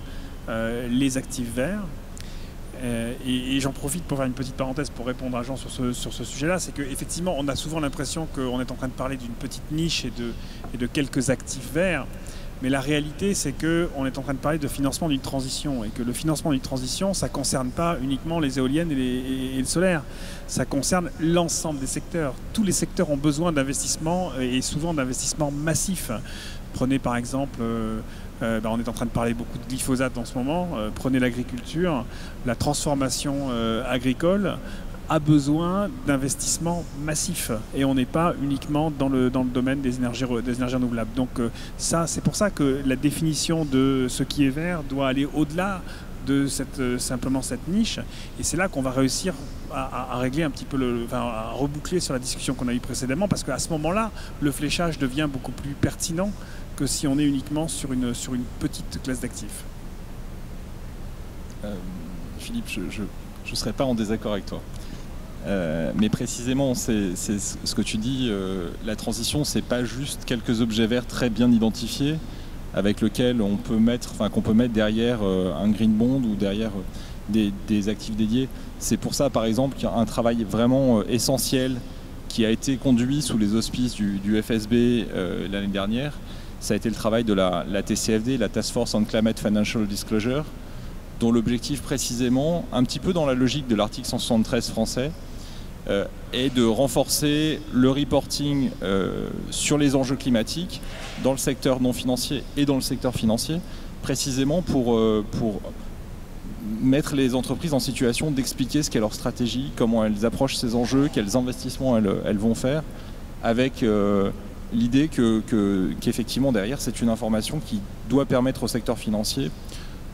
les actifs verts. Et j'en profite pour faire une petite parenthèse pour répondre à Jean sur ce sujet-là, c'est qu'effectivement on a souvent l'impression qu'on est en train de parler d'une petite niche et de quelques actifs verts, mais la réalité c'est qu'on est en train de parler de financement d'une transition, et que le financement d'une transition, ça ne concerne pas uniquement les éoliennes et le solaire, ça concerne l'ensemble des secteurs. Tous les secteurs ont besoin d'investissements, et souvent d'investissements massifs. Prenez par exemple... on est en train de parler beaucoup de glyphosate en ce moment. Prenez l'agriculture, la transformation agricole a besoin d'investissements massifs. Et on n'est pas uniquement dans le domaine des énergies renouvelables. Donc c'est pour ça que la définition de ce qui est vert doit aller au-delà simplement cette niche. Et c'est là qu'on va réussir à régler un petit peu, à reboucler sur la discussion qu'on a eue précédemment, parce qu'à ce moment-là, le fléchage devient beaucoup plus pertinent que si on est uniquement sur une petite classe d'actifs. Philippe, je ne serais pas en désaccord avec toi. Mais précisément, c'est ce que tu dis, la transition, c'est pas juste quelques objets verts très bien identifiés avec lesquels qu'on peut mettre derrière un green bond ou derrière des actifs dédiés. C'est pour ça, par exemple, qu'il y a un travail vraiment essentiel qui a été conduit sous les auspices du FSB l'année dernière. Ça a été le travail de la TCFD, la Task Force on Climate Financial Disclosure, dont l'objectif précisément, un petit peu dans la logique de l'article 173 français, est de renforcer le reporting sur les enjeux climatiques dans le secteur non financier et dans le secteur financier, précisément pour mettre les entreprises en situation d'expliquer ce qu'est leur stratégie, comment elles approchent ces enjeux, quels investissements elles vont faire, avec l'idée qu'effectivement derrière c'est une information qui doit permettre au secteur financier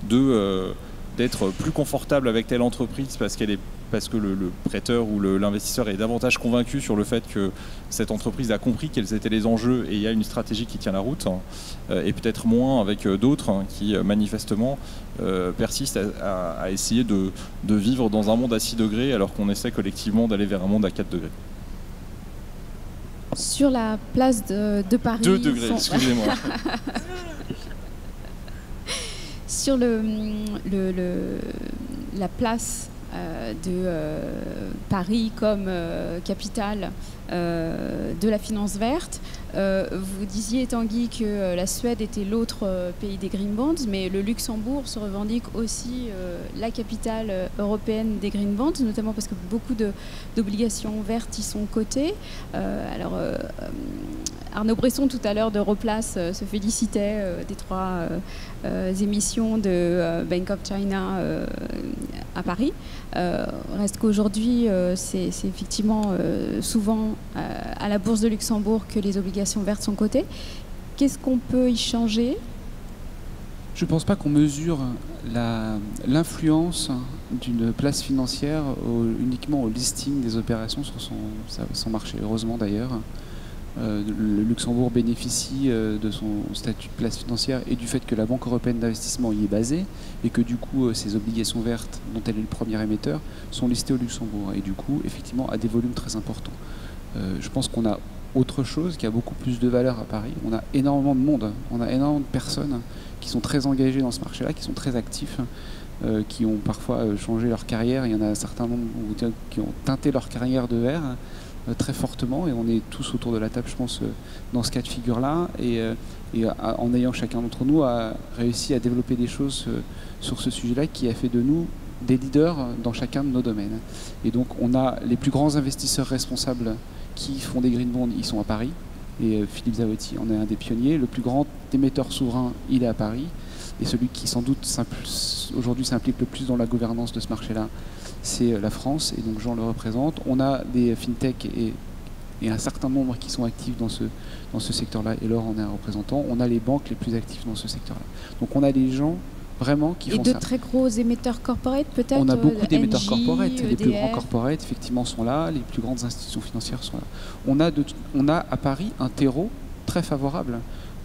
d'être plus confortable avec telle entreprise parce que le prêteur ou l'investisseur est davantage convaincu sur le fait que cette entreprise a compris quels étaient les enjeux et il y a une stratégie qui tient la route, et peut-être moins avec d'autres qui manifestement persistent à essayer de vivre dans un monde à 6 degrés alors qu'on essaie collectivement d'aller vers un monde à 4 degrés. Sur la place de Paris... 2 degrés, excusez-moi. Sur la place de Paris comme capitale de la finance verte, vous disiez, Tanguy, que la Suède était l'autre pays des green bonds, mais le Luxembourg se revendique aussi la capitale européenne des green bonds, notamment parce que beaucoup d'obligations vertes y sont cotées. Arnaud Bresson, tout à l'heure, d'Europlace, se félicitait des 3 émissions de Bank of China à Paris. Reste qu'aujourd'hui, c'est effectivement souvent à la Bourse de Luxembourg que les obligations vertes sont cotées. Qu'est-ce qu'on peut y changer ? Je ne pense pas qu'on mesure l'influence d'une place financière uniquement au listing des opérations sur son marché. Heureusement d'ailleurs. Le Luxembourg bénéficie de son statut de place financière et du fait que la Banque européenne d'investissement y est basée et que du coup ses obligations vertes, dont elle est le premier émetteur, sont listées au Luxembourg et du coup effectivement à des volumes très importants. Je pense qu'on a autre chose qui a beaucoup plus de valeur à Paris. On a énormément de monde, on a énormément de personnes qui sont très engagées dans ce marché-là, qui sont très actifs, qui ont parfois changé leur carrière. Il y en a un certain nombre qui ont teinté leur carrière de vert très fortement, et on est tous autour de la table, je pense, dans ce cas de figure-là, et en ayant chacun d'entre nous réussi à développer des choses sur ce sujet-là qui a fait de nous des leaders dans chacun de nos domaines. Et donc on a les plus grands investisseurs responsables qui font des green bonds, ils sont à Paris, et Philippe Zaotti en est un des pionniers. Le plus grand émetteur souverain, il est à Paris, et celui qui sans doute aujourd'hui s'implique le plus dans la gouvernance de ce marché-là, c'est la France, et donc Jean le représente. On a des fintech et un certain nombre qui sont actifs dans ce secteur-là, et Laure en est un représentant. On a les banques les plus actives dans ce secteur-là. Donc on a des gens vraiment qui font ça. Et de très gros émetteurs corporate, peut-être. On a beaucoup d'émetteurs corporate. EDF. Les plus grands corporate, effectivement, sont là. Les plus grandes institutions financières sont là. On a à Paris un terreau très favorable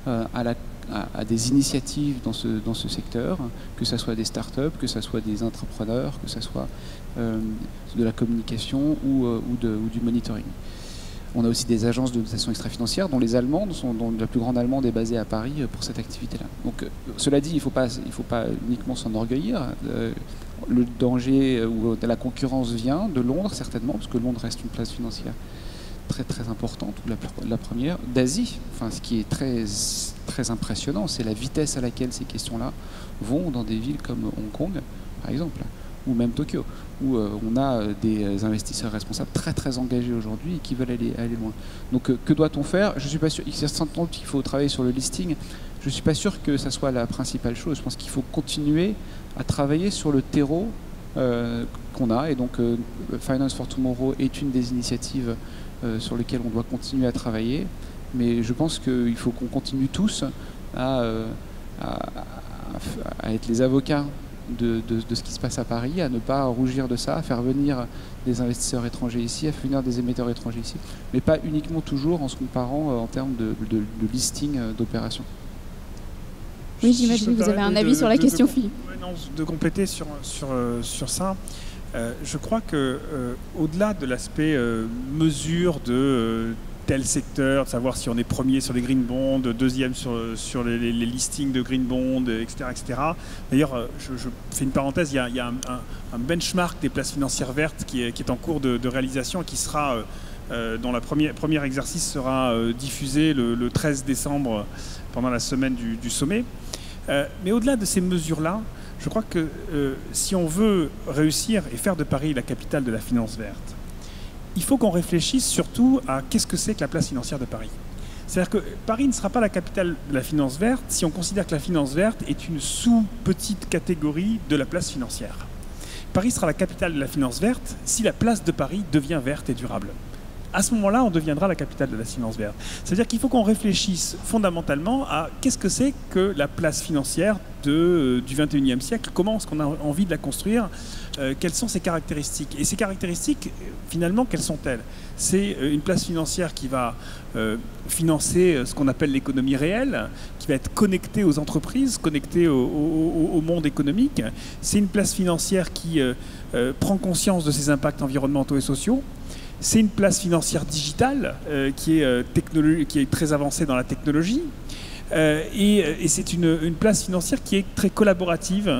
à des initiatives dans ce secteur, que ce soit des startups, que ce soit des entrepreneurs, que ce soit de la communication ou du monitoring. On a aussi des agences de notation extra-financière dont les allemandes dont la plus grande allemande est basée à Paris pour cette activité-là. Donc, cela dit, il ne faut pas uniquement s'enorgueillir. Le danger ou la concurrence vient de Londres, certainement, parce que Londres reste une place financière très très importante, ou la première, d'Asie. Enfin, ce qui est très, très impressionnant, c'est la vitesse à laquelle ces questions-là vont dans des villes comme Hong Kong, par exemple, ou même Tokyo, où on a des investisseurs responsables très très engagés aujourd'hui et qui veulent aller loin. Donc que doit-on faire ? Je suis pas sûr. Il y a certainement qu'il faut travailler sur le listing. Je ne suis pas sûr que ça soit la principale chose. Je pense qu'il faut continuer à travailler sur le terreau qu'on a. Et donc Finance for Tomorrow est une des initiatives sur lesquelles on doit continuer à travailler. Mais je pense qu'il faut qu'on continue tous à être les avocats de ce qui se passe à Paris, à ne pas rougir de ça, à faire venir des investisseurs étrangers ici, à faire venir des émetteurs étrangers ici, mais pas uniquement toujours en se comparant en termes de listing d'opérations. Oui, j'imagine que vous avez un avis sur la question, Philippe. Non, de compléter sur ça, je crois que au-delà de l'aspect mesure de tel secteur, de savoir si on est premier sur les green bonds, deuxième sur les listings de green bonds, etc. etc. D'ailleurs, je fais une parenthèse, il y a un benchmark des places financières vertes qui est en cours de réalisation et qui sera, dont le premier exercice sera diffusé le 13 décembre pendant la semaine du sommet. Mais au-delà de ces mesures-là, je crois que si on veut réussir et faire de Paris la capitale de la finance verte, il faut qu'on réfléchisse surtout à qu'est-ce que c'est que la place financière de Paris. C'est-à-dire que Paris ne sera pas la capitale de la finance verte si on considère que la finance verte est une sous-petite catégorie de la place financière. Paris sera la capitale de la finance verte si la place de Paris devient verte et durable. À ce moment-là, on deviendra la capitale de la finance verte. C'est-à-dire qu'il faut qu'on réfléchisse fondamentalement à qu'est-ce que c'est que la place financière du XXIe siècle, comment est-ce qu'on a envie de la construire, quelles sont ses caractéristiques. Et ces caractéristiques, finalement, quelles sont-elles? C'est une place financière qui va financer ce qu'on appelle l'économie réelle, qui va être connectée aux entreprises, connectée au monde économique. C'est une place financière qui prend conscience de ses impacts environnementaux et sociaux. C'est une place financière digitale qui est très avancée dans la technologie. Et c'est une place financière qui est très collaborative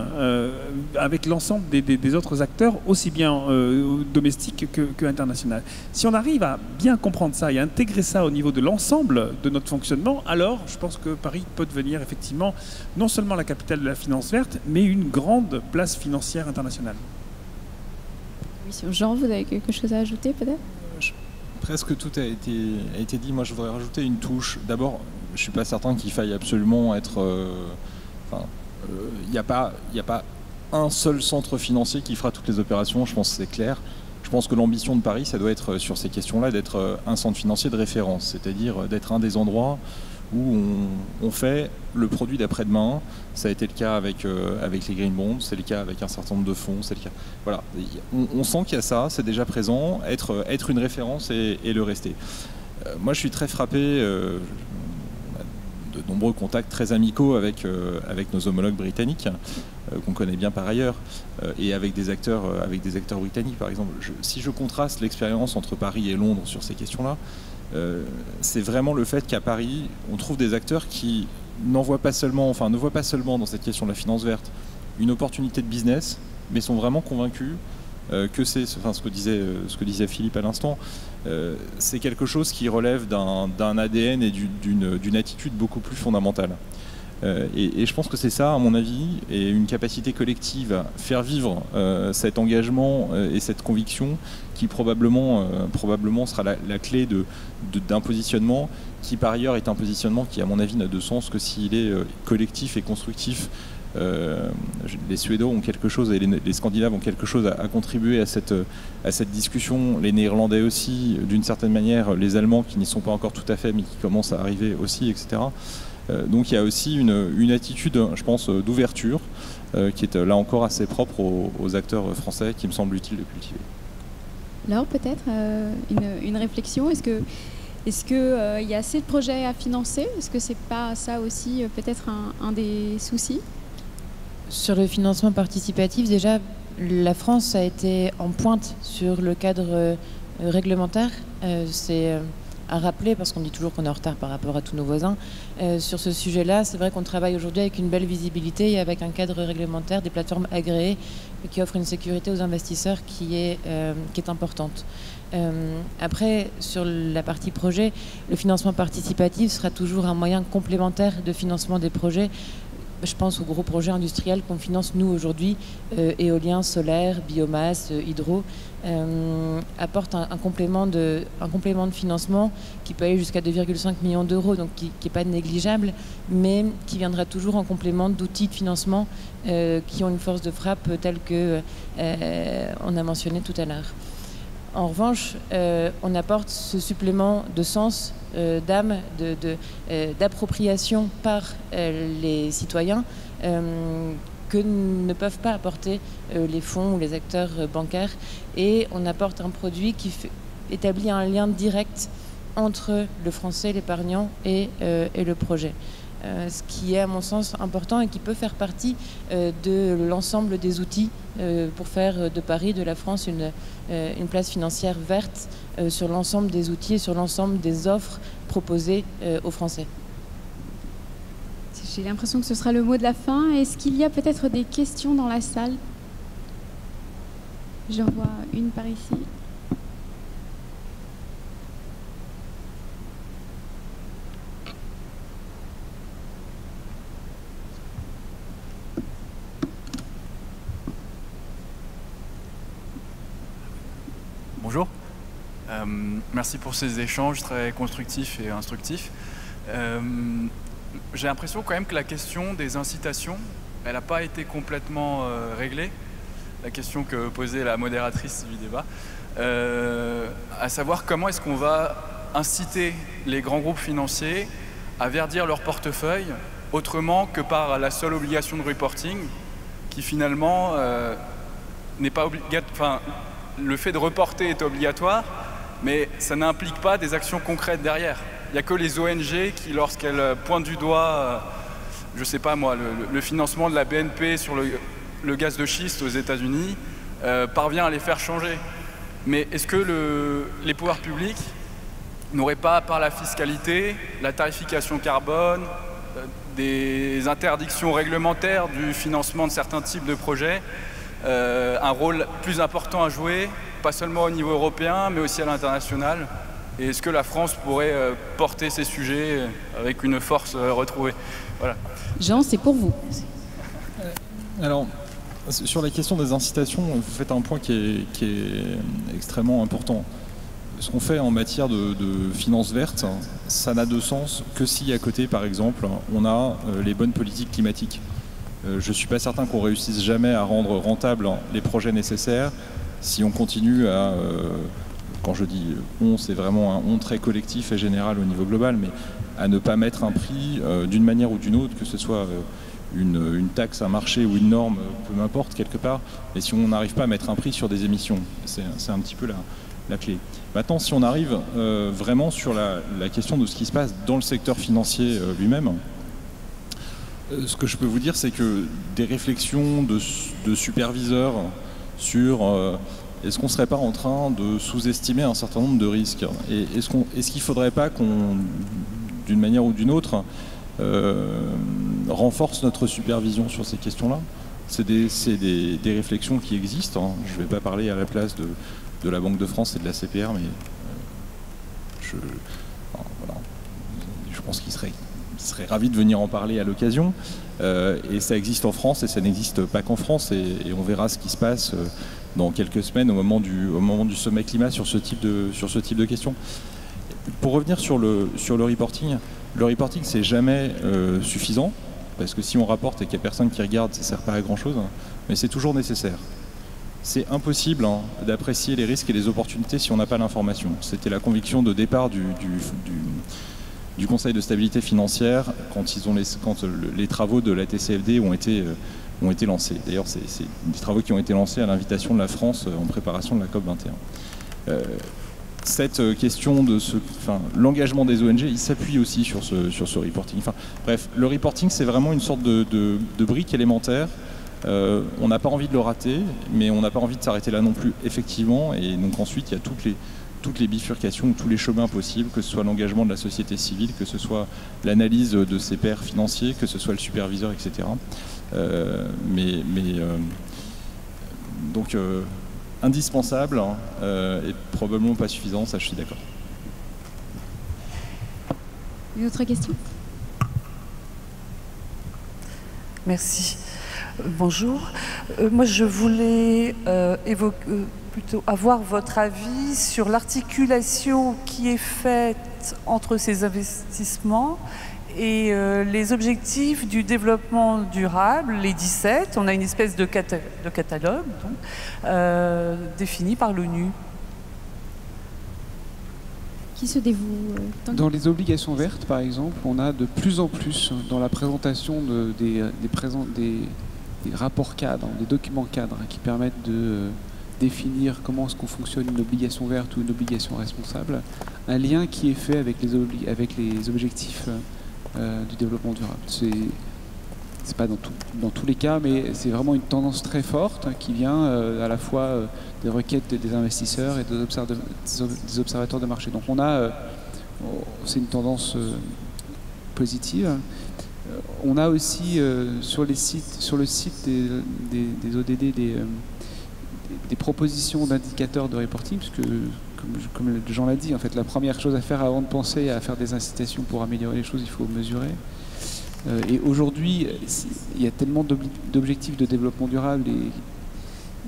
avec l'ensemble des autres acteurs, aussi bien domestiques que internationaux. Si on arrive à bien comprendre ça et à intégrer ça au niveau de l'ensemble de notre fonctionnement, alors je pense que Paris peut devenir effectivement non seulement la capitale de la finance verte, mais une grande place financière internationale. Jean, vous avez quelque chose à ajouter peut-être? Presque tout a été dit. Moi, je voudrais rajouter une touche. D'abord, je ne suis pas certain qu'il faille absolument être... il n'y a pas un seul centre financier qui fera toutes les opérations, je pense que c'est clair. Je pense que l'ambition de Paris, ça doit être, sur ces questions-là, d'être un centre financier de référence, c'est-à-dire d'être un des endroits où on fait le produit d'après-demain. Ça a été le cas avec les green bonds, c'est le cas avec un certain nombre de fonds, c'est le cas. Voilà, on sent qu'il y a ça, c'est déjà présent, être une référence et le rester. Moi, je suis très frappé de nombreux contacts très amicaux avec nos homologues britanniques, qu'on connaît bien par ailleurs, et avec des acteurs britanniques, par exemple. Si je contraste l'expérience entre Paris et Londres sur ces questions-là, c'est vraiment le fait qu'à Paris, on trouve des acteurs qui ne voient pas seulement dans cette question de la finance verte une opportunité de business, mais sont vraiment convaincus que c'est, ce que disait Philippe à l'instant, c'est quelque chose qui relève d'un ADN et d'une attitude beaucoup plus fondamentale. Et je pense que c'est ça, à mon avis, et une capacité collective à faire vivre cet engagement et cette conviction qui probablement sera la clé d'un positionnement qui, par ailleurs, est un positionnement qui, à mon avis, n'a de sens que s'il est collectif et constructif. Les Suédois ont quelque chose et les Scandinaves ont quelque chose à contribuer à cette discussion, les Néerlandais aussi, d'une certaine manière, les Allemands qui n'y sont pas encore tout à fait mais qui commencent à arriver aussi, etc. Donc il y a aussi une attitude, je pense, d'ouverture qui est là encore assez propre aux acteurs français qui me semble utile de cultiver. Alors peut-être une réflexion, est-ce que y a assez de projets à financer? Est-ce que c'est pas ça aussi peut-être un des soucis? Sur le financement participatif, déjà, la France a été en pointe sur le cadre réglementaire. C'est à rappeler, parce qu'on dit toujours qu'on est en retard par rapport à tous nos voisins. Sur ce sujet-là, c'est vrai qu'on travaille aujourd'hui avec une belle visibilité et avec un cadre réglementaire, des plateformes agréées qui offrent une sécurité aux investisseurs qui est importante. Après, sur la partie projet, le financement participatif sera toujours un moyen complémentaire de financement des projets. Je pense aux gros projets industriels qu'on finance nous aujourd'hui, éolien, solaire, biomasse, hydro, apportent un complément de financement qui peut aller jusqu'à 2,5 millions d'euros, donc qui n'est pas négligeable, mais qui viendra toujours en complément d'outils de financement qui ont une force de frappe telle que on a mentionné tout à l'heure. En revanche, on apporte ce supplément de sens, d'âme, d'appropriation par les citoyens que ne peuvent pas apporter les fonds ou les acteurs bancaires. Et on apporte un produit qui établit un lien direct entre le français, l'épargnant et le projet. Ce qui est à mon sens important et qui peut faire partie de l'ensemble des outils pour faire de Paris, de la France, une place financière verte sur l'ensemble des outils et sur l'ensemble des offres proposées aux Français. J'ai l'impression que ce sera le mot de la fin. Est-ce qu'il y a peut-être des questions dans la salle? J'en vois une par ici. Bonjour. Merci pour ces échanges très constructifs et instructifs. J'ai l'impression quand même que la question des incitations, elle n'a pas été complètement réglée. La question que posait la modératrice du débat, à savoir comment est-ce qu'on va inciter les grands groupes financiers à verdir leur portefeuille autrement que par la seule obligation de reporting qui finalement n'est pas obligatoire. Enfin, le fait de reporter est obligatoire, mais ça n'implique pas des actions concrètes derrière. Il n'y a que les ONG qui, lorsqu'elles pointent du doigt, je ne sais pas moi, le financement de la BNP sur le gaz de schiste aux États-Unis, parvient à les faire changer. Mais est-ce que les pouvoirs publics n'auraient pas, par la fiscalité, la tarification carbone, des interdictions réglementaires du financement de certains types de projets, un rôle plus important à jouer, pas seulement au niveau européen, mais aussi à l'international? Et est-ce que la France pourrait porter ces sujets avec une force retrouvée? Voilà. Jean, c'est pour vous. Alors, sur la question des incitations, vous faites un point qui est extrêmement important. Ce qu'on fait en matière de finances vertes, ça n'a de sens que si à côté, par exemple, on a les bonnes politiques climatiques. Je ne suis pas certain qu'on réussisse jamais à rendre rentables les projets nécessaires si on continue à, quand je dis on, c'est vraiment un on très collectif et général au niveau global, mais à ne pas mettre un prix d'une manière ou d'une autre, que ce soit une taxe, un marché ou une norme, peu m'importe quelque part, mais si on n'arrive pas à mettre un prix sur des émissions, c'est un petit peu la clé. Maintenant, si on arrive vraiment sur la question de ce qui se passe dans le secteur financier lui-même, ce que je peux vous dire, c'est que des réflexions de superviseurs sur est-ce qu'on ne serait pas en train de sous-estimer un certain nombre de risques, et est-ce qu'il ne faudrait pas qu'on, d'une manière ou d'une autre, renforce notre supervision sur ces questions-là? C'est des réflexions qui existent. Je ne vais pas parler à la place de la Banque de France et de la CPR, mais voilà. Je pense qu'ils seraient ravis de venir en parler à l'occasion. Et ça existe en France et ça n'existe pas qu'en France. Et on verra ce qui se passe dans quelques semaines au moment du sommet climat sur ce type de questions. Pour revenir sur le reporting, c'est jamais suffisant, parce que si on rapporte et qu'il n'y a personne qui regarde, ça ne sert pas à grand chose, mais c'est toujours nécessaire. C'est impossible d'apprécier les risques et les opportunités si on n'a pas l'information. C'était la conviction de départ du Conseil de stabilité financière quand les travaux de la TCFD ont été lancés. D'ailleurs, c'est des travaux qui ont été lancés à l'invitation de la France en préparation de la COP21. Cette question l'engagement des ONG, il s'appuie aussi sur ce reporting. Bref, le reporting, c'est vraiment une sorte de brique élémentaire. On n'a pas envie de le rater, mais on n'a pas envie de s'arrêter là non plus, effectivement. Et donc ensuite, il y a toutes les bifurcations, tous les chemins possibles, que ce soit l'engagement de la société civile, que ce soit l'analyse de ses pairs financiers, que ce soit le superviseur, etc. Donc indispensable et probablement pas suffisant, ça je suis d'accord. Une autre question? Merci. Bonjour. Moi je voulais plutôt avoir votre avis sur l'articulation qui est faite entre ces investissements et les objectifs du développement durable, les 17. On a une espèce de catalogue défini par l'ONU. Qui se dévoue Dans les obligations vertes, par exemple, on a de plus en plus dans la présentation des rapports cadres, des documents cadres qui permettent de définir comment est-ce qu'on fonctionne une obligation verte ou une obligation responsable, un lien qui est fait avec les objectifs du développement durable. C'est pas dans tous les cas, mais c'est vraiment une tendance très forte qui vient à la fois des requêtes des investisseurs et des observateurs de marché. Donc c'est une tendance positive. On a aussi sur le site des ODD des propositions d'indicateurs de reporting, puisque comme Jean l'a dit, en fait, la première chose à faire avant de penser à faire des incitations pour améliorer les choses, il faut mesurer. Et aujourd'hui, il y a tellement d'objectifs de développement durable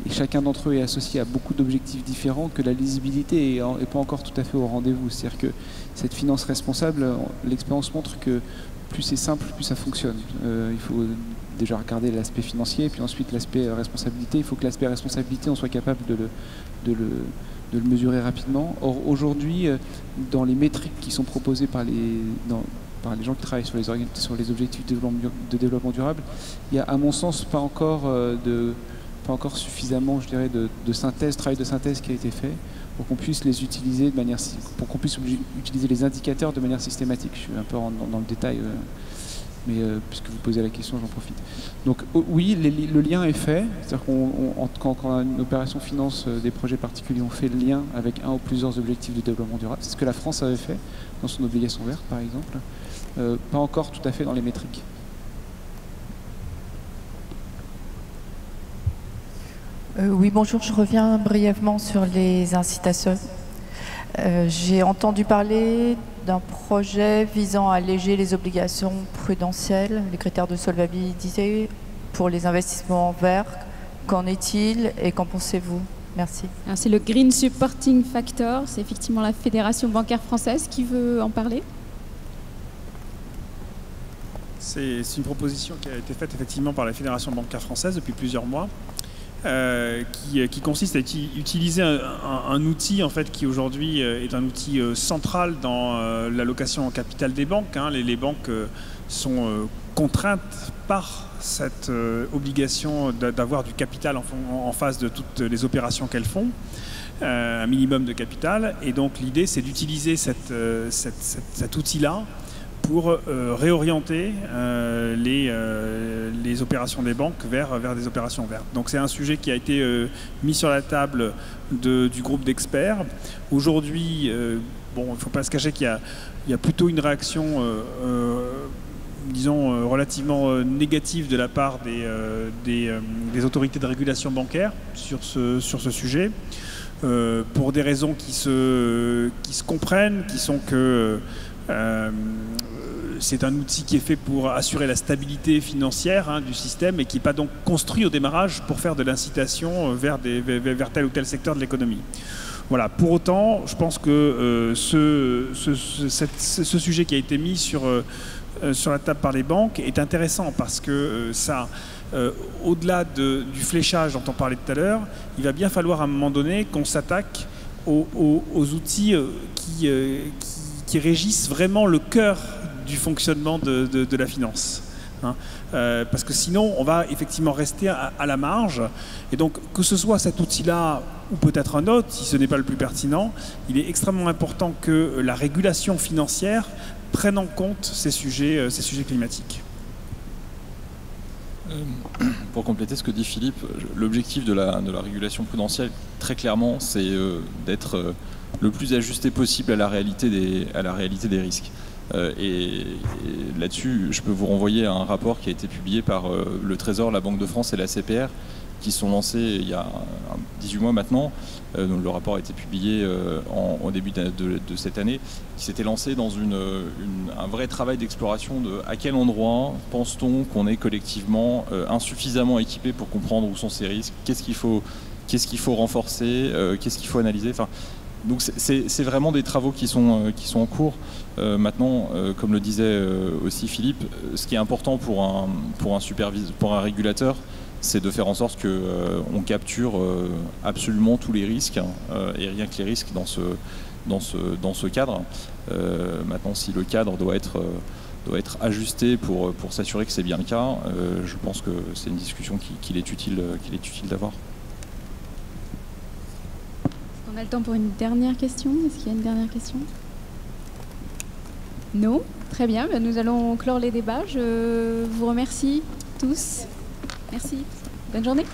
et chacun d'entre eux est associé à beaucoup d'objectifs différents que la lisibilité n'est pas encore tout à fait au rendez-vous. C'est-à-dire que cette finance responsable, l'expérience montre que plus c'est simple, plus ça fonctionne. Il faut déjà regarder l'aspect financier, puis ensuite l'aspect responsabilité. Il faut que l'aspect responsabilité, on soit capable de le mesurer rapidement. Or, aujourd'hui, dans les métriques qui sont proposées par les gens qui travaillent sur les objectifs de développement durable, il y a, à mon sens, pas encore suffisamment, je dirais, travail de synthèse qui a été fait pour qu'on puisse les utiliser pour qu'on puisse utiliser les indicateurs de manière systématique. Je suis un peu dans le détail, mais puisque vous posez la question, j'en profite. Donc oui, le lien est fait, c'est-à-dire quand une opération finance des projets particuliers, on fait le lien avec un ou plusieurs objectifs de développement durable. C'est ce que la France avait fait dans son obligation verte, par exemple. Pas encore tout à fait dans les métriques. Oui, bonjour, je reviens brièvement sur les incitations. J'ai entendu parler d'un projet visant à alléger les obligations prudentielles, les critères de solvabilité pour les investissements verts. Qu'en est-il et qu'en pensez-vous? Merci. C'est le Green Supporting Factor, c'est effectivement la Fédération bancaire française qui veut en parler. C'est une proposition qui a été faite effectivement par la Fédération bancaire française depuis plusieurs mois. Qui consiste à utiliser un outil en fait, qui aujourd'hui est un outil central dans l'allocation en capital des banques. Les banques sont contraintes par cette obligation d'avoir du capital en face de toutes les opérations qu'elles font, un minimum de capital. Et donc l'idée, c'est d'utiliser cet outil-là pour réorienter les opérations des banques vers des opérations vertes. Donc c'est un sujet qui a été mis sur la table du groupe d'experts. Aujourd'hui, il ne faut pas se cacher qu'il y a plutôt une réaction disons, relativement négative de la part des autorités de régulation bancaire sur ce sujet, pour des raisons qui se comprennent, qui sont que c'est un outil qui est fait pour assurer la stabilité financière du système et qui n'est pas donc construit au démarrage pour faire de l'incitation vers tel ou tel secteur de l'économie. Voilà. Pour autant, je pense que ce sujet qui a été mis sur la table par les banques est intéressant parce que ça, au-delà du fléchage dont on parlait tout à l'heure, il va bien falloir à un moment donné qu'on s'attaque aux outils qui régissent vraiment le cœur du fonctionnement de la finance. Parce que sinon, on va effectivement rester à la marge. Et donc, que ce soit cet outil-là ou peut-être un autre, si ce n'est pas le plus pertinent, il est extrêmement important que la régulation financière prenne en compte ces sujets climatiques. Pour compléter ce que dit Philippe, l'objectif de la régulation prudentielle, très clairement, c'est d'être le plus ajusté possible à la réalité des risques. Et là-dessus, je peux vous renvoyer à un rapport qui a été publié par le Trésor, la Banque de France et la CPR, qui sont lancés il y a 18 mois maintenant. Donc le rapport a été publié au début de cette année, qui s'était lancé dans un vrai travail d'exploration de à quel endroit pense-t-on qu'on est collectivement insuffisamment équipé pour comprendre où sont ces risques, qu'est-ce qu'il faut renforcer, qu'est-ce qu'il faut analyser. Donc c'est vraiment des travaux qui sont en cours. Maintenant, comme le disait aussi Philippe, ce qui est important pour un régulateur, c'est de faire en sorte qu'on capture absolument tous les risques, et rien que les risques dans ce cadre. Maintenant, si le cadre doit être ajusté pour s'assurer que c'est bien le cas, je pense que c'est une discussion qu'il est utile d'avoir. On a le temps pour une dernière question. Est-ce qu'il y a une dernière question? Non? Très bien, nous allons clore les débats. Je vous remercie tous. Merci. Bonne journée.